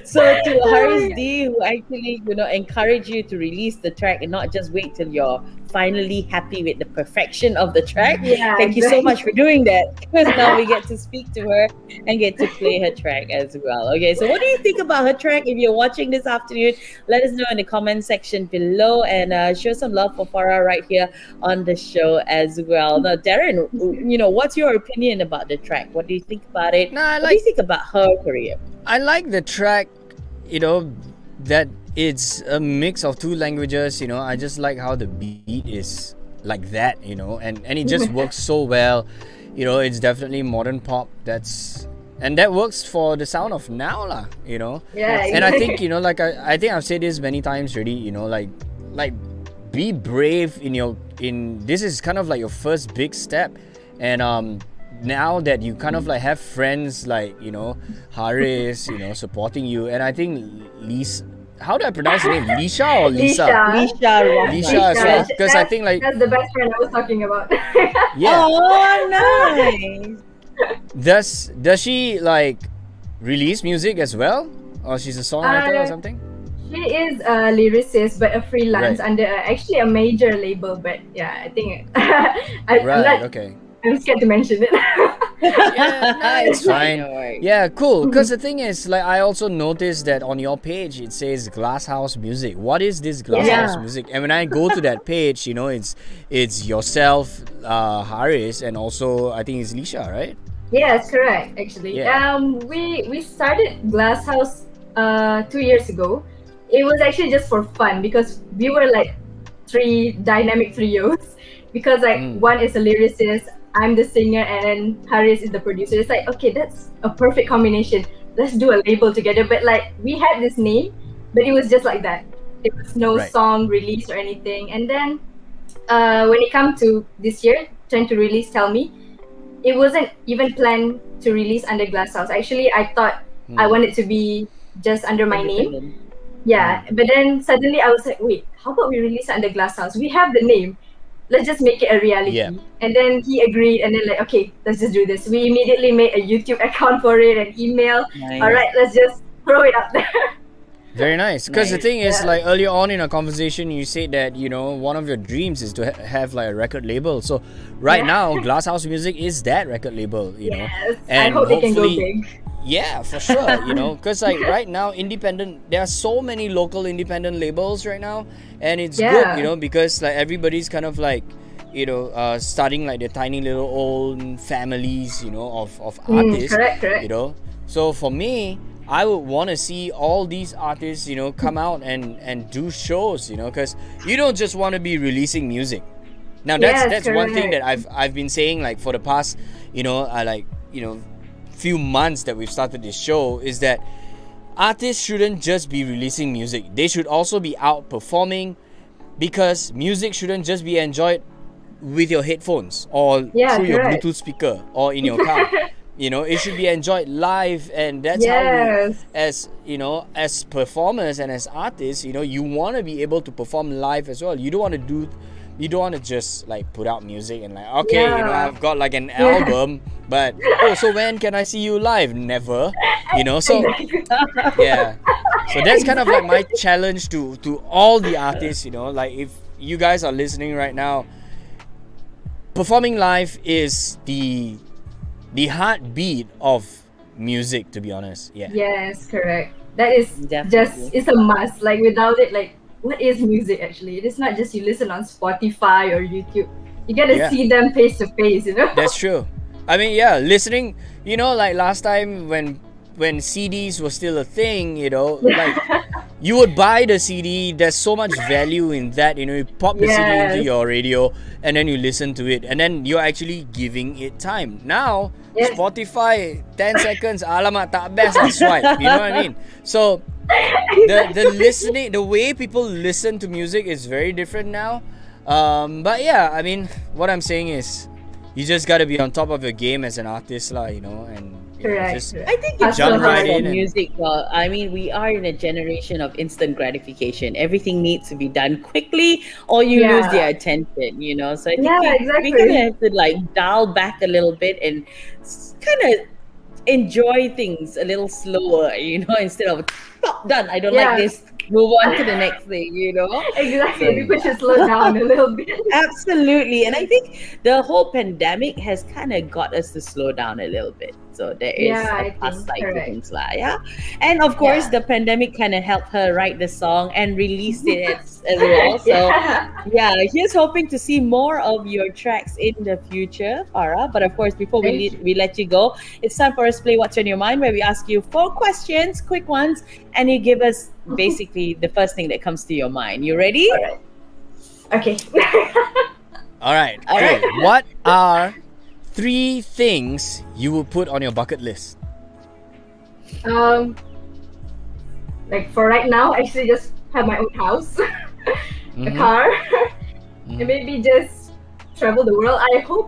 So to Haris D, who actually encouraged you to release the track and not just wait till you're finally happy with the perfection of the track. Yeah, Thank you so exactly. much for doing that, because now we get to speak to her and get to play her track as well. Okay, so what do you think about her track? If you're watching this afternoon, let us know in the comment section below, and show some love for Farah right here on the show as well. Now, Darren, what's your opinion about the track? What do you think about it? Nah, What do you think about her career? I like the track, that it's a mix of two languages, I just like how the beat is like that, and it just works so well. It's definitely modern pop, and that works for the sound of now lah, Yeah, And I think, like I think I've said this many times already, like be brave in this is kind of like your first big step, and now that you kind of like have friends like Haris supporting you, and I think Lisa, how do I pronounce her name, Lisha or Lisa? Lisha as well, because I think like that's the best friend I was talking about. yeah. Oh, nice. Does she like release music as well, or she's a songwriter or something? She is a lyricist, but a freelance Right. under actually a major label. But yeah, I think Right, okay. I'm scared to mention it. Yeah, it's fine. No worries. Yeah, cool. Because the thing is, like, I also noticed that on your page it says Glasshouse Music. What is this Glasshouse Yeah. Music? And when I go to that page, it's yourself, Haris, and also I think it's Lisha, right? Yes, correct. Actually, Yeah. we started Glasshouse 2 years ago. It was actually just for fun because we were like three dynamic trios. Because like one is a lyricist, I'm the singer, and then Haris is the producer. It's like, okay, that's a perfect combination. Let's do a label together. But like we had this name, but it was just like that. There was no Right. song released or anything. And then when it come to this year, trying to release Tell Me, it wasn't even planned to release under Glasshouse. Actually, I thought I wanted to be just under my name. Independent. Yeah, but then suddenly I was like, wait, how about we release it under Glasshouse? We have the name. Let's just make it a reality. Yeah. And then he agreed, and then like, okay, let's just do this. We immediately made a YouTube account for it, an email. Nice. All right, let's just throw it out there. Very nice. Because the Nice. thing is, Yeah. like earlier on in a conversation, you said that one of your dreams is to have like a record label. So right Yeah. now, Glasshouse Music is that record label. Yes, I and hope they can go hopefully- big. Yeah, for sure. Because like right now, there are so many local independent labels right now, and it's Yeah. good, because like everybody's kind of like, starting like their tiny little own families, of artists. Correct. So for me, I would want to see all these artists, come out and do shows, because you don't just want to be releasing music. Now that's Yes, one thing that correct. I've been saying like for the past, few months that we've started this show, is that artists shouldn't just be releasing music. They should also be out performing, because music shouldn't just be enjoyed with your headphones or Yeah, through your correct. Bluetooth speaker or in your car. It should be enjoyed live, and that's how we, Yes. as performers and as artists, you want to be able to perform live as well. You don't want to do you don't want to just like put out music and like, okay, you know, Yeah. I've got like an album, but oh, so when can I see you live? Never, you know. So yeah, so that's kind of like my challenge to all the artists, you know, like if you guys are listening right now, performing live is the heartbeat of music, to be honest. Yeah. Yes, correct. That is Definitely. just it's a must. Like without it, like what is music actually? It is not just you listen on Spotify or YouTube. You gotta Yeah. see them face to face, you know? That's true. I mean, yeah, listening, you know, like last time when CDs were still a thing, you know, like you would buy the CD. There's so much value in that, you know. You pop the CD into Yes. your radio and then you listen to it, and then you're actually giving it time. Now, Yes. Spotify, 10 seconds, alamak tak best, I swipe. You know what I mean? So the listening, the way people listen to music is very different now. But yeah, I mean, what I'm saying is, you just gotta be on top of your game as an artist, lah. You know, and you know, Correct. just I think That's it's so so right hard in for and- music. I mean, we are in a generation of instant gratification. Everything needs to be done quickly, or you lose Yeah. their attention. You know, so I think Yeah, we exactly. kind of have to like dial back a little bit and kind of enjoy things a little slower. You know, instead of stop, done. I don't like Yeah. this. Move on to the next thing. You know. Exactly. People should slow down a little bit. Absolutely. And I think the whole pandemic has kind of got us to slow down a little bit. So there is Yeah, I a plus think, side to correct. things lah, yeah. And of course, Yeah. the pandemic kind of helped her write the song and released it as well. So yeah, here's hoping to see more of your tracks in the future, Farah. But of course, before Thank we let you go, it's time for us to play What's on Your Mind, where we ask you 4 questions, quick ones, and you give us basically the first thing that comes to your mind. You ready? Okay. All right, All cool. right. What are 3 things you will put on your bucket list? Like for right now, actually just have my own house, a Mhm. car, Mhm. and maybe just travel the world.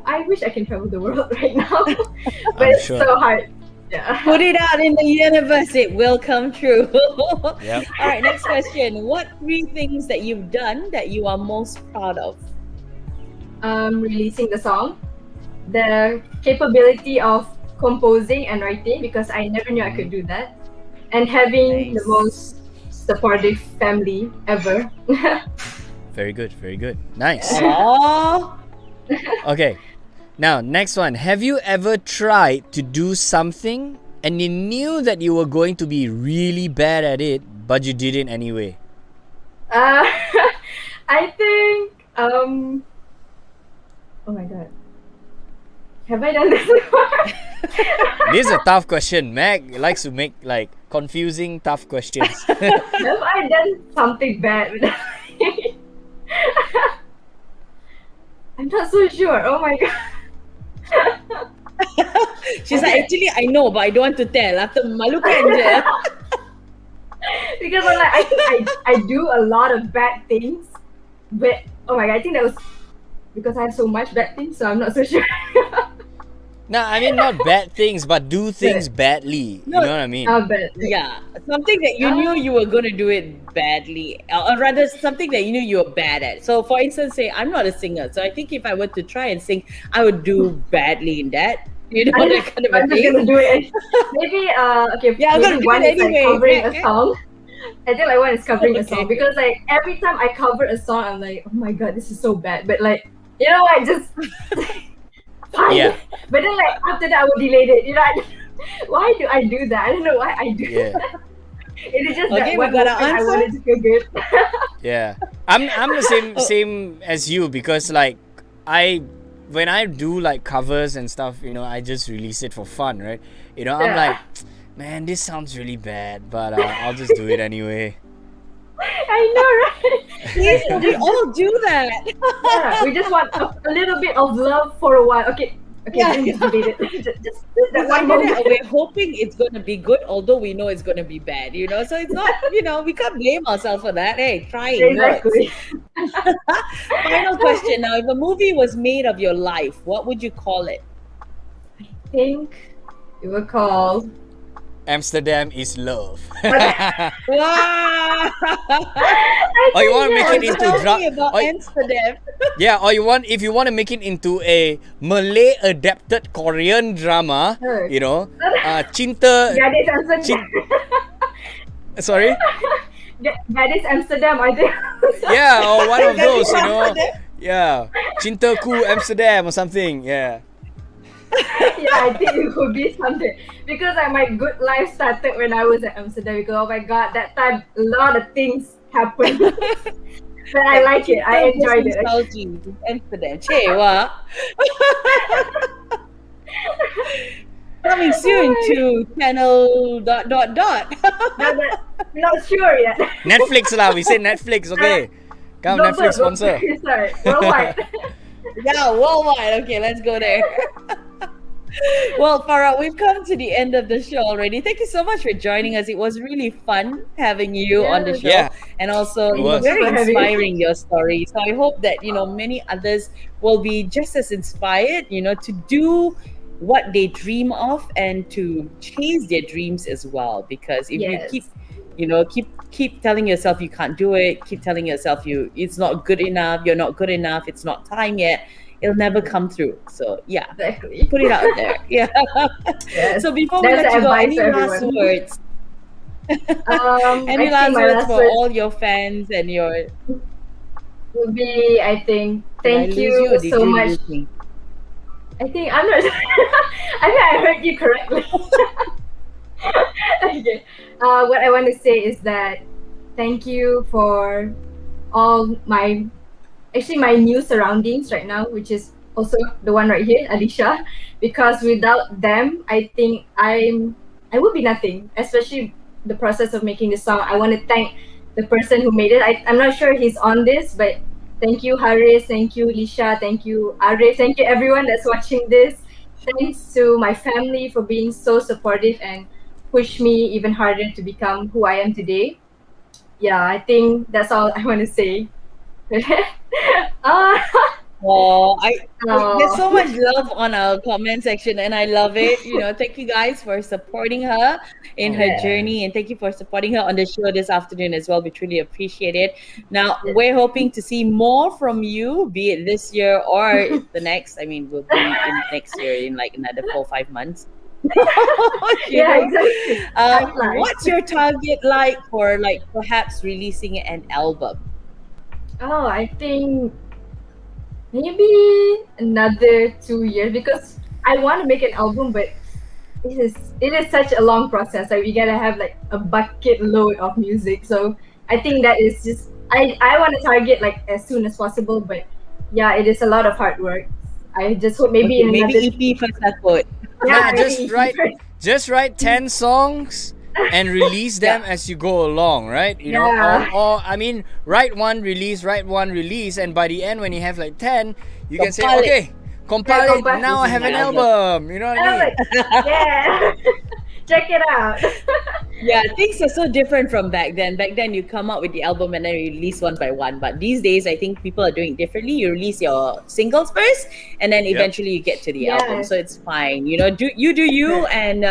I wish I can travel the world right now, but I'm it's sure. so hard. Yeah. Put it out in the universe, it will come true. Yep. All right, next question. What 3 things that you've done that you are most proud of? Releasing the song, the capability of composing and writing because I never knew I could do that, and having the Nice. most supportive family ever. Very good, very good. Nice. Oh, Okay. Now, next one. Have you ever tried to do something and you knew that you were going to be really bad at it, but you did it anyway? I think oh my god, have I done this before? This is a tough question. Meg likes to make like confusing, tough questions. Have I done something bad? I'm not so sure. Oh my god. she's like, actually, I know, but I don't want to tell. After malukan je. Because I'm like, I think I do a lot of bad things, but oh my god, I think that was because I have so much bad things, so I'm not so sure. Nah, I mean not bad things, but do things badly. You No. know what I mean? But Yeah, something that you knew you were going to do it badly, or rather something that you knew you were bad at. So, for instance, say I'm not a singer, so I think if I were to try and sing, I would do badly in that. You know, that kind of a I'm just thing. gonna do it. Maybe okay. Yeah, I'm gonna maybe do one it is like anyway. covering Yeah, a yeah. song. I think like one is covering a song Okay. because like every time I cover a song, I'm like, oh my god, this is so bad. But like, you know what? Just fine. Yeah. But then like after that, I would delete it. You know, why do I do that? I don't know why I do Yeah. that. It is just Okay, that we one got moment our I answer? wanted to feel good. Yeah. I'm the same as you because like when I do like covers and stuff, you know, I just release it for fun, right? You know, I'm Yeah. like, man, this sounds really bad, but I'll just do it anyway. I know, right? Please, we all do that. Yeah, we just want a little bit of love for a while. Okay, Yeah. then just delete it. just that Why one did moment. it? We're hoping it's going to be good, although we know it's going to be bad, you know? So it's not, you know, we can't blame ourselves for that. Hey, trying works. Exactly. Final question now. If a movie was made of your life, what would you call it? I think it will call Amsterdam is love. Wow. Or you want to make it into Tell me drama? about Amsterdam. Yeah, or if you want to make it into a Malay adapted Korean drama, Sure. you know, Cinta. Gadis Amsterdam. Sorry. Gadis Amsterdam, I think. Yeah, or one of those, you know. Amsterdam. Yeah, Cintaku Amsterdam or something. Yeah. Yeah, I think it would be something because my good life started when I was at Amsterdam. Because oh my god, that time a lot of things happened, but I like it. I enjoyed it. Nostalgia, Amsterdam. Cewa. Coming soon to channel ... Not sure yet. Netflix lah. We say Netflix. Okay. Come No, Netflix no, sponsor. Sorry, worldwide. Yeah, worldwide. Okay, let's go there. Well, Farah, we've come to the end of the show already. Thank you so much for joining us. It was really fun having you on the show, Yeah. and also It was. very Thank you for having me. inspiring your story. So I hope that many others will be just as inspired, to do what they dream of and to chase their dreams as well. Because if Yes. you keep telling yourself you can't do it, keep telling yourself it's not good enough, you're not good enough, it's not time yet, it'll never come through. So yeah, Exactly. put it out there. Yeah. Yes. So before we That's let you go, advice any for last everyone. words? Any I last think my words last for word all your fans and your? would be, I think, Did I thank lose you or did so you much. lose me? I think I'm not. I think I heard you correctly. Okay. What I want to say is that thank you for all my new surroundings right now, which is also the one right here, Alicia. Because without them, I think I would be nothing. Especially the process of making this song. I want to thank the person who made it. I'm not sure he's on this, but thank you, Haris. Thank you, Lisha. Thank you, Arif. Thank you, everyone that's watching this. Thanks to my family for being so supportive and push me even harder to become who I am today. Yeah, I think that's all I want to say. Ah, Oh, there's oh. so much love on our comment section, and I love it. Thank you guys for supporting her in her Yeah. journey, and thank you for supporting her on the show this afternoon as well. We truly appreciate it. Now we're hoping to see more from you, be it this year or the next. I mean, we'll be in next year in like another 4 or 5 months. Yeah, exactly. Timeline. What's your target like for perhaps releasing an album? Oh, I think maybe another 2 years because I want to make an album, but it is such a long process. Like we gotta have like a bucket load of music. So I think that is just I want to target like as soon as possible. But yeah, it is a lot of hard work. I just hope maybe in another maybe EP first, I thought. Nah, maybe just write 10 songs and release them as you go along, right? You know, Yeah. or I mean, write one, release, and by the end, when you have like 10, you can say, Compile it. okay, compile it. compile Now I have an album. You know what I I'm mean? like, yeah, check it out. Yeah, things are so different from back then. Back then, you come out with the album and then you release one by one. But these days, I think people are doing it differently. You release your singles first, and then eventually you get to the album. Yes. So it's fine. Do you, and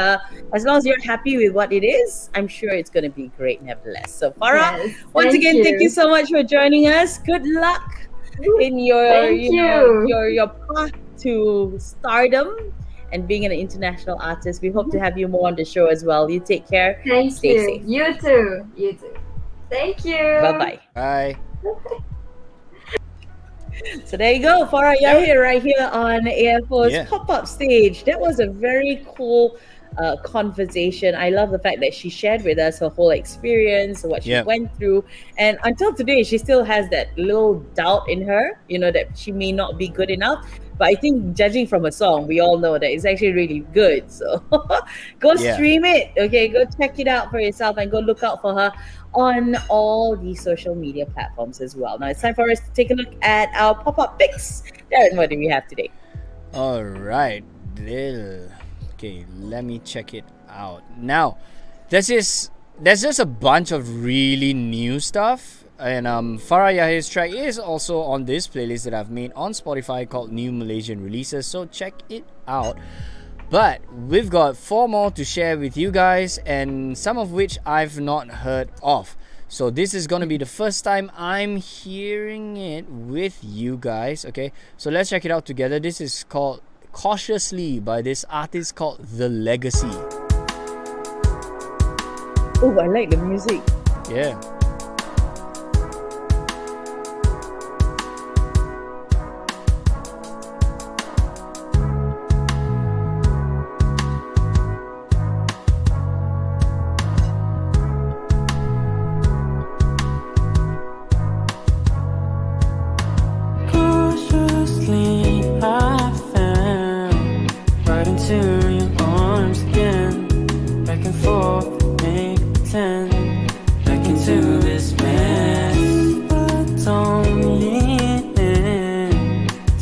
as long as you're happy with what it is, I'm sure it's going to be great nevertheless. So Farah, Yes, once thank again, thank you. you so much for joining us. Good luck in your Thank you. your path to stardom and being an international artist. We hope to have you more on the show as well. You take care. Thank Stay you. safe. You too. You too. Thank you. Bye-bye. Bye. So there you go, Farah Yahir right here on AFO's Yeah. pop-up stage. That was a very cool conversation. I love the fact that she shared with us her whole experience, what she Yeah. went through, and until today, she still has that little doubt in her, that she may not be good enough. But I think, judging from a song, we all know that it's actually really good. So go Yeah. stream it, okay? Go check it out for yourself and go look out for her on all the social media platforms as well. Now it's time for us to take a look at our pop-up picks. Darren, what do we have today? All right. Okay, let me check it out. Now, there's just a bunch of really new stuff. And Farah Yahir's track is also on this playlist that I've made on Spotify called New Malaysian Releases. So check it out. But we've got 4 more to share with you guys, and some of which I've not heard of. So this is gonna be the first time I'm hearing it with you guys. Okay, so let's check it out together. This is called Cautiously by this artist called The Legacy. Oh, I like the music. Yeah. Cautiously, I fell right into your arms again. Back and forth, make pretend. Back into this mess. But don't lean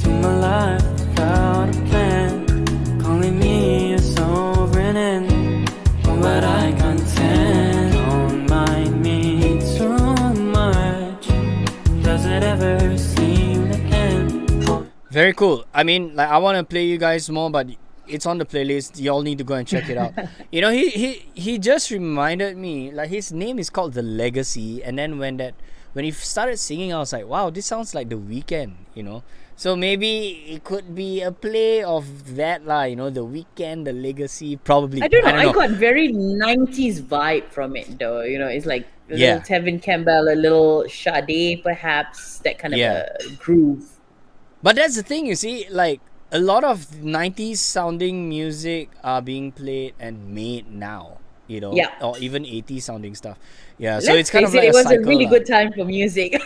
to my life without a plan. Calling me a sovereign end. But I contend. Don't mind me too much. Does it ever seem to end? Very cool. I mean, like, I want to play you guys more, but it's on the playlist. Y'all need to go and check it out. You know, he just reminded me, like, his name is called The Legacy, and then when he started singing, I was like, wow, this sounds like The Weeknd, you know. So maybe it could be a play of that, you know, The Weeknd, The Legacy, probably. I don't know. I got very 90s vibe from it, though. You know, it's like a Yeah. little Tevin Campbell, a little Sade, perhaps, that kind of Yeah. a groove. But that's the thing, you see, like, a lot of 90s sounding music are being played and made now, you know, Yeah. or even 80s sounding stuff. Yeah, so Let's it's kind of face like it a was cycle, a really lah. good time for music.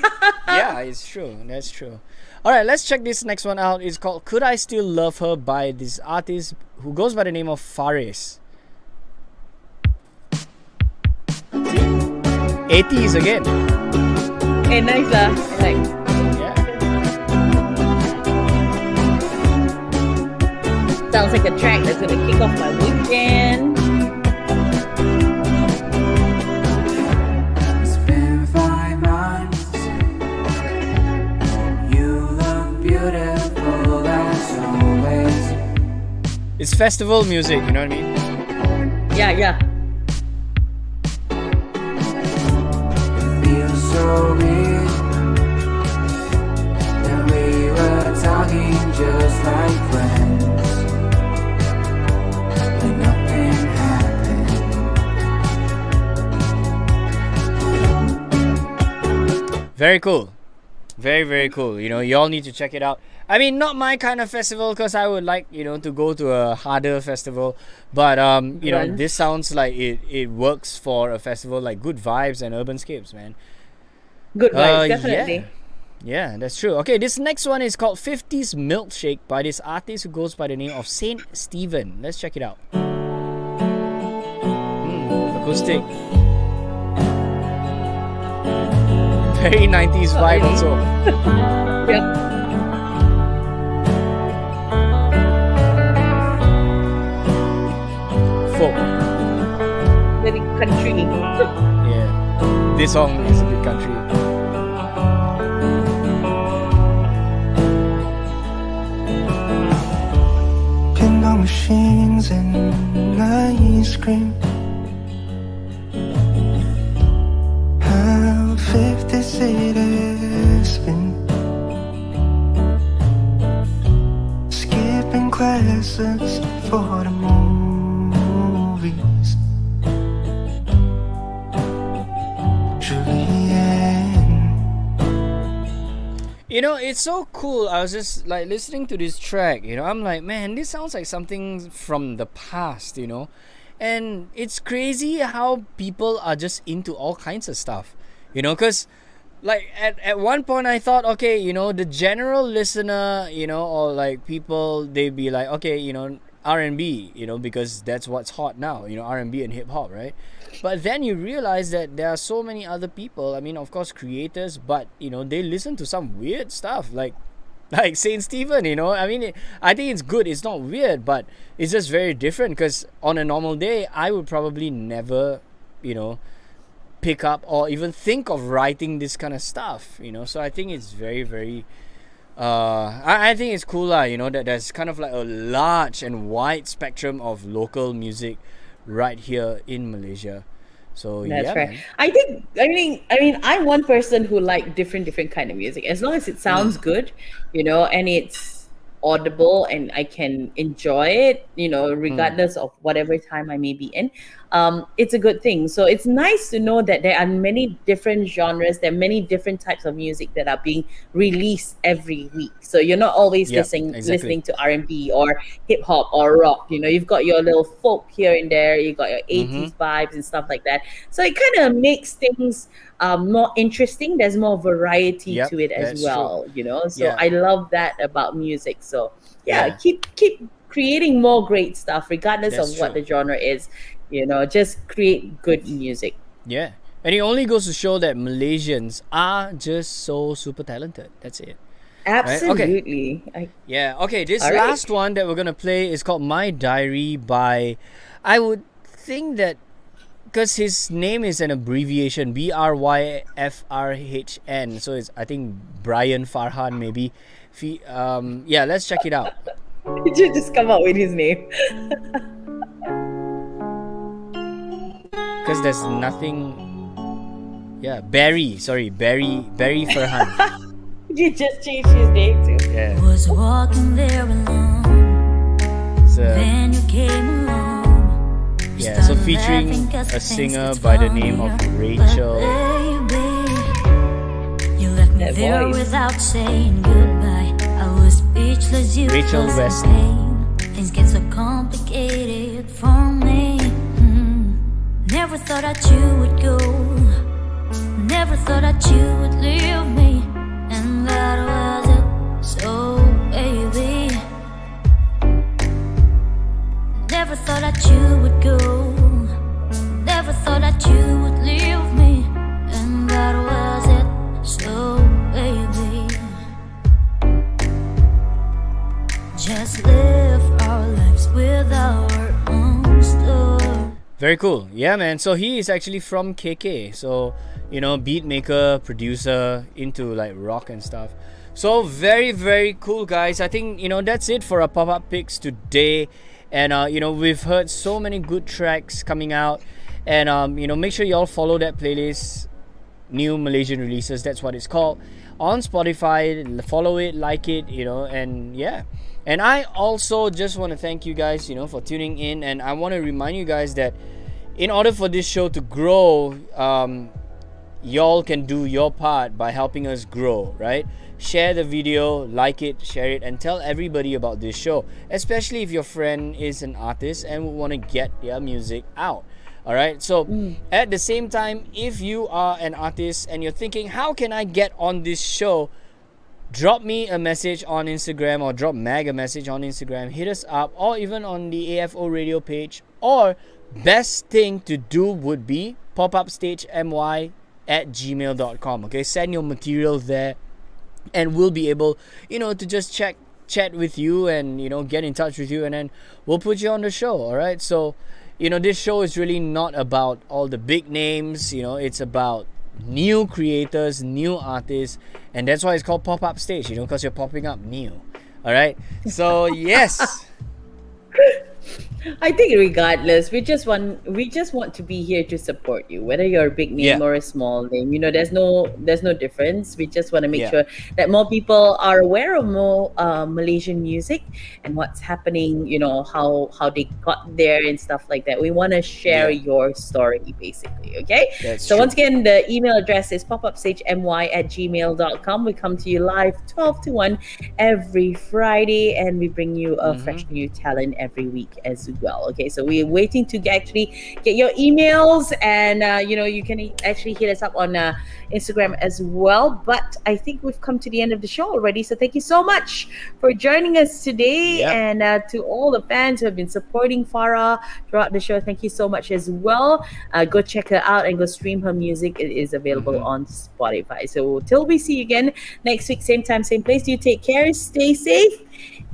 Yeah, it's true. That's true. All right, let's check this next one out. It's called Could I Still Love Her by this artist who goes by the name of Faris. 80s again. Hey, nice lah. I like. Yeah. Sounds like a track that's gonna kick off my weekend. It's been 5 months. You look beautiful as always. It's festival music, you know what I mean? Yeah. Feels so weird that we were talking just like friends. But nothing happened. Very cool. Very, very cool. You know, you all need to check it out. I mean, not my kind of festival, because I would like, you know, to go to a harder festival. But, you know, Right. this sounds like it works for a festival, like good vibes and urbanscapes, man. Good vibes, definitely. Yeah, that's true. Okay, this next one is called 50s Milkshake by this artist who goes by the name of Saint Stephen. Let's check it out. Acoustic. Very 90s vibe also. Yeah. Folk. Very country. Yeah. This song is a bit country. Pinball machines and ice cream. How 50 cities spin. Skipping classes for the movies. Julianne. You know, it's so cool. I was just like listening to this track, you know. I'm like, man, this sounds like something from the past, you know. And it's crazy how people are just into all kinds of stuff, you know, because like at one point I thought, okay, you know, the general listener, you know, or like people, they'd be like, okay, you know, R&B, you know, because that's what's hot now, you know, R&B and hip hop, right? But then you realize that there are so many other people, I mean, of course, creators, but, you know, they listen to some weird stuff like Saint Stephen, you know. I mean, I think it's good. It's not weird, but it's just very different, because on a normal day, I would probably never, you know, pick up or even think of writing this kind of stuff, you know. So I think it's very, very I think it's cool lah, that there's kind of like a large and wide spectrum of local music right here in Malaysia. So That's yeah, right. man. I mean, I'm one person who like different kind of music. As long as it sounds good, and it's audible and I can enjoy it, regardless of whatever time I may be in. It's a good thing. So it's nice to know that there are many different genres, there are many different types of music that are being released every week. So you're not always Yep, listening exactly. listening to R&B or hip hop or rock. You've got your little folk here and there, you got your 80s vibes and stuff like that. So it kind of makes things more interesting. There's more variety Yep, to it as that's true. well, So Yeah. I love that about music. So yeah, Yeah. keep creating more great stuff, regardless That's of what true. the genre is. Just create good music. Yeah. And it only goes to show that Malaysians are just so super talented. That's it. Absolutely. Yeah, okay, this All right. last one that we're gonna play is called My Diary by, I would think that, because his name is an abbreviation, BRYFRHN, so it's, I think, Brian Farhan maybe. Yeah, let's check it out. Did you just come up with his name? Because there's nothing. Yeah, Barry Farhan. You just changed his name too. Yeah. Was walking there alone. So, Then you came along. yeah, so featuring a singer by the name of Rachel. You left me That there voice. without saying goodbye. I was speechless, you Rachel was in Wesley. pain. Things get so complicated for me. Never thought that you would go. Never thought that you would leave me. And that was it. So baby, never thought that you would go. Never thought that you would leave me. And that was it. So baby, just live our lives with our own story. Very cool. Yeah, man. So he is actually from KK. So, beat maker, producer, into like rock and stuff. So very, very cool, guys. I think, that's it for our pop-up picks today. And, we've heard so many good tracks coming out. And, make sure you all follow that playlist, New Malaysian Releases, that's what it's called, on Spotify. Follow it, like it, and yeah. And I also just want to thank you guys, for tuning in. And I want to remind you guys that in order for this show to grow, y'all can do your part by helping us grow, right? Share the video, like it, share it, and tell everybody about this show, especially if your friend is an artist and would want to get their music out. All right, so at the same time, if you are an artist and you're thinking, how can I get on this show? Drop me a message on Instagram, or drop Mag a message on Instagram. Hit us up, or even on the AFO radio page. Or best thing to do would be popupstagemy@gmail.com. Okay, send your material there, and we'll be able, to just chat with you and get in touch with you, and then we'll put you on the show. All right, so this show is really not about all the big names. It's about new creators, new artists, and that's why it's called pop-up stage, because you're popping up new. All right, so yes. I think regardless, we just want to be here to support you, whether you're a big name Yeah. or a small name. There's no difference. We just want to make Yeah. sure that more people are aware of more Malaysian music and what's happening. How they got there and stuff like that. We want to share Yeah. your story, basically. Okay. That's So true. once again, the email address is popupstagemy@gmail.com. We come to you live 12 to 1 every Friday, and we bring you a fresh new talent every week as well. Okay, so we're waiting to actually get your emails, and you can actually hit us up on Instagram as well. But I think we've come to the end of the show already, so thank you so much for joining us today. Yep. And to all the fans who have been supporting Farah throughout the show, thank you so much as well. Go check her out and go stream her music. It is available on Spotify. So till we see you again next week, same time, same place, you take care, stay safe,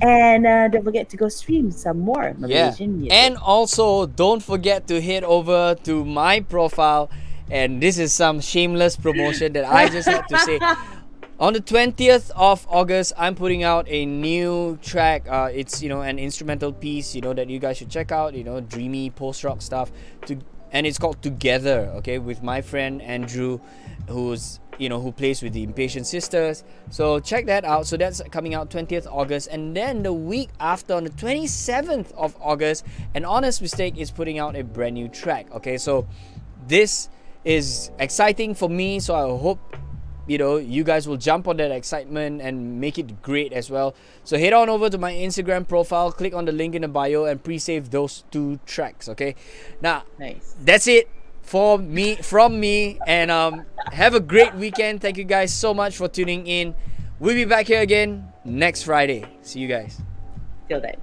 and don't forget to go stream some more Malaysian music. And also, don't forget to head over to my profile. And this is some shameless promotion that I just have to say. On the 20th of August, I'm putting out a new track. It's an instrumental piece, that you guys should check out. Dreamy post rock stuff. And it's called Together. Okay, with my friend Andrew, who plays with the Impatient Sisters. So check that out. So that's coming out 20th August, and then the week after, on the 27th of August, An Honest Mistake is putting out a brand new track. Okay, so this is exciting for me. So I hope you guys will jump on that excitement and make it great as well. So head on over to my Instagram profile, click on the link in the bio, and pre-save those 2 tracks. Okay, now Nice. that's it from me, and have a great weekend. Thank you guys so much for tuning in. We'll be back here again next Friday. See you guys. Till then.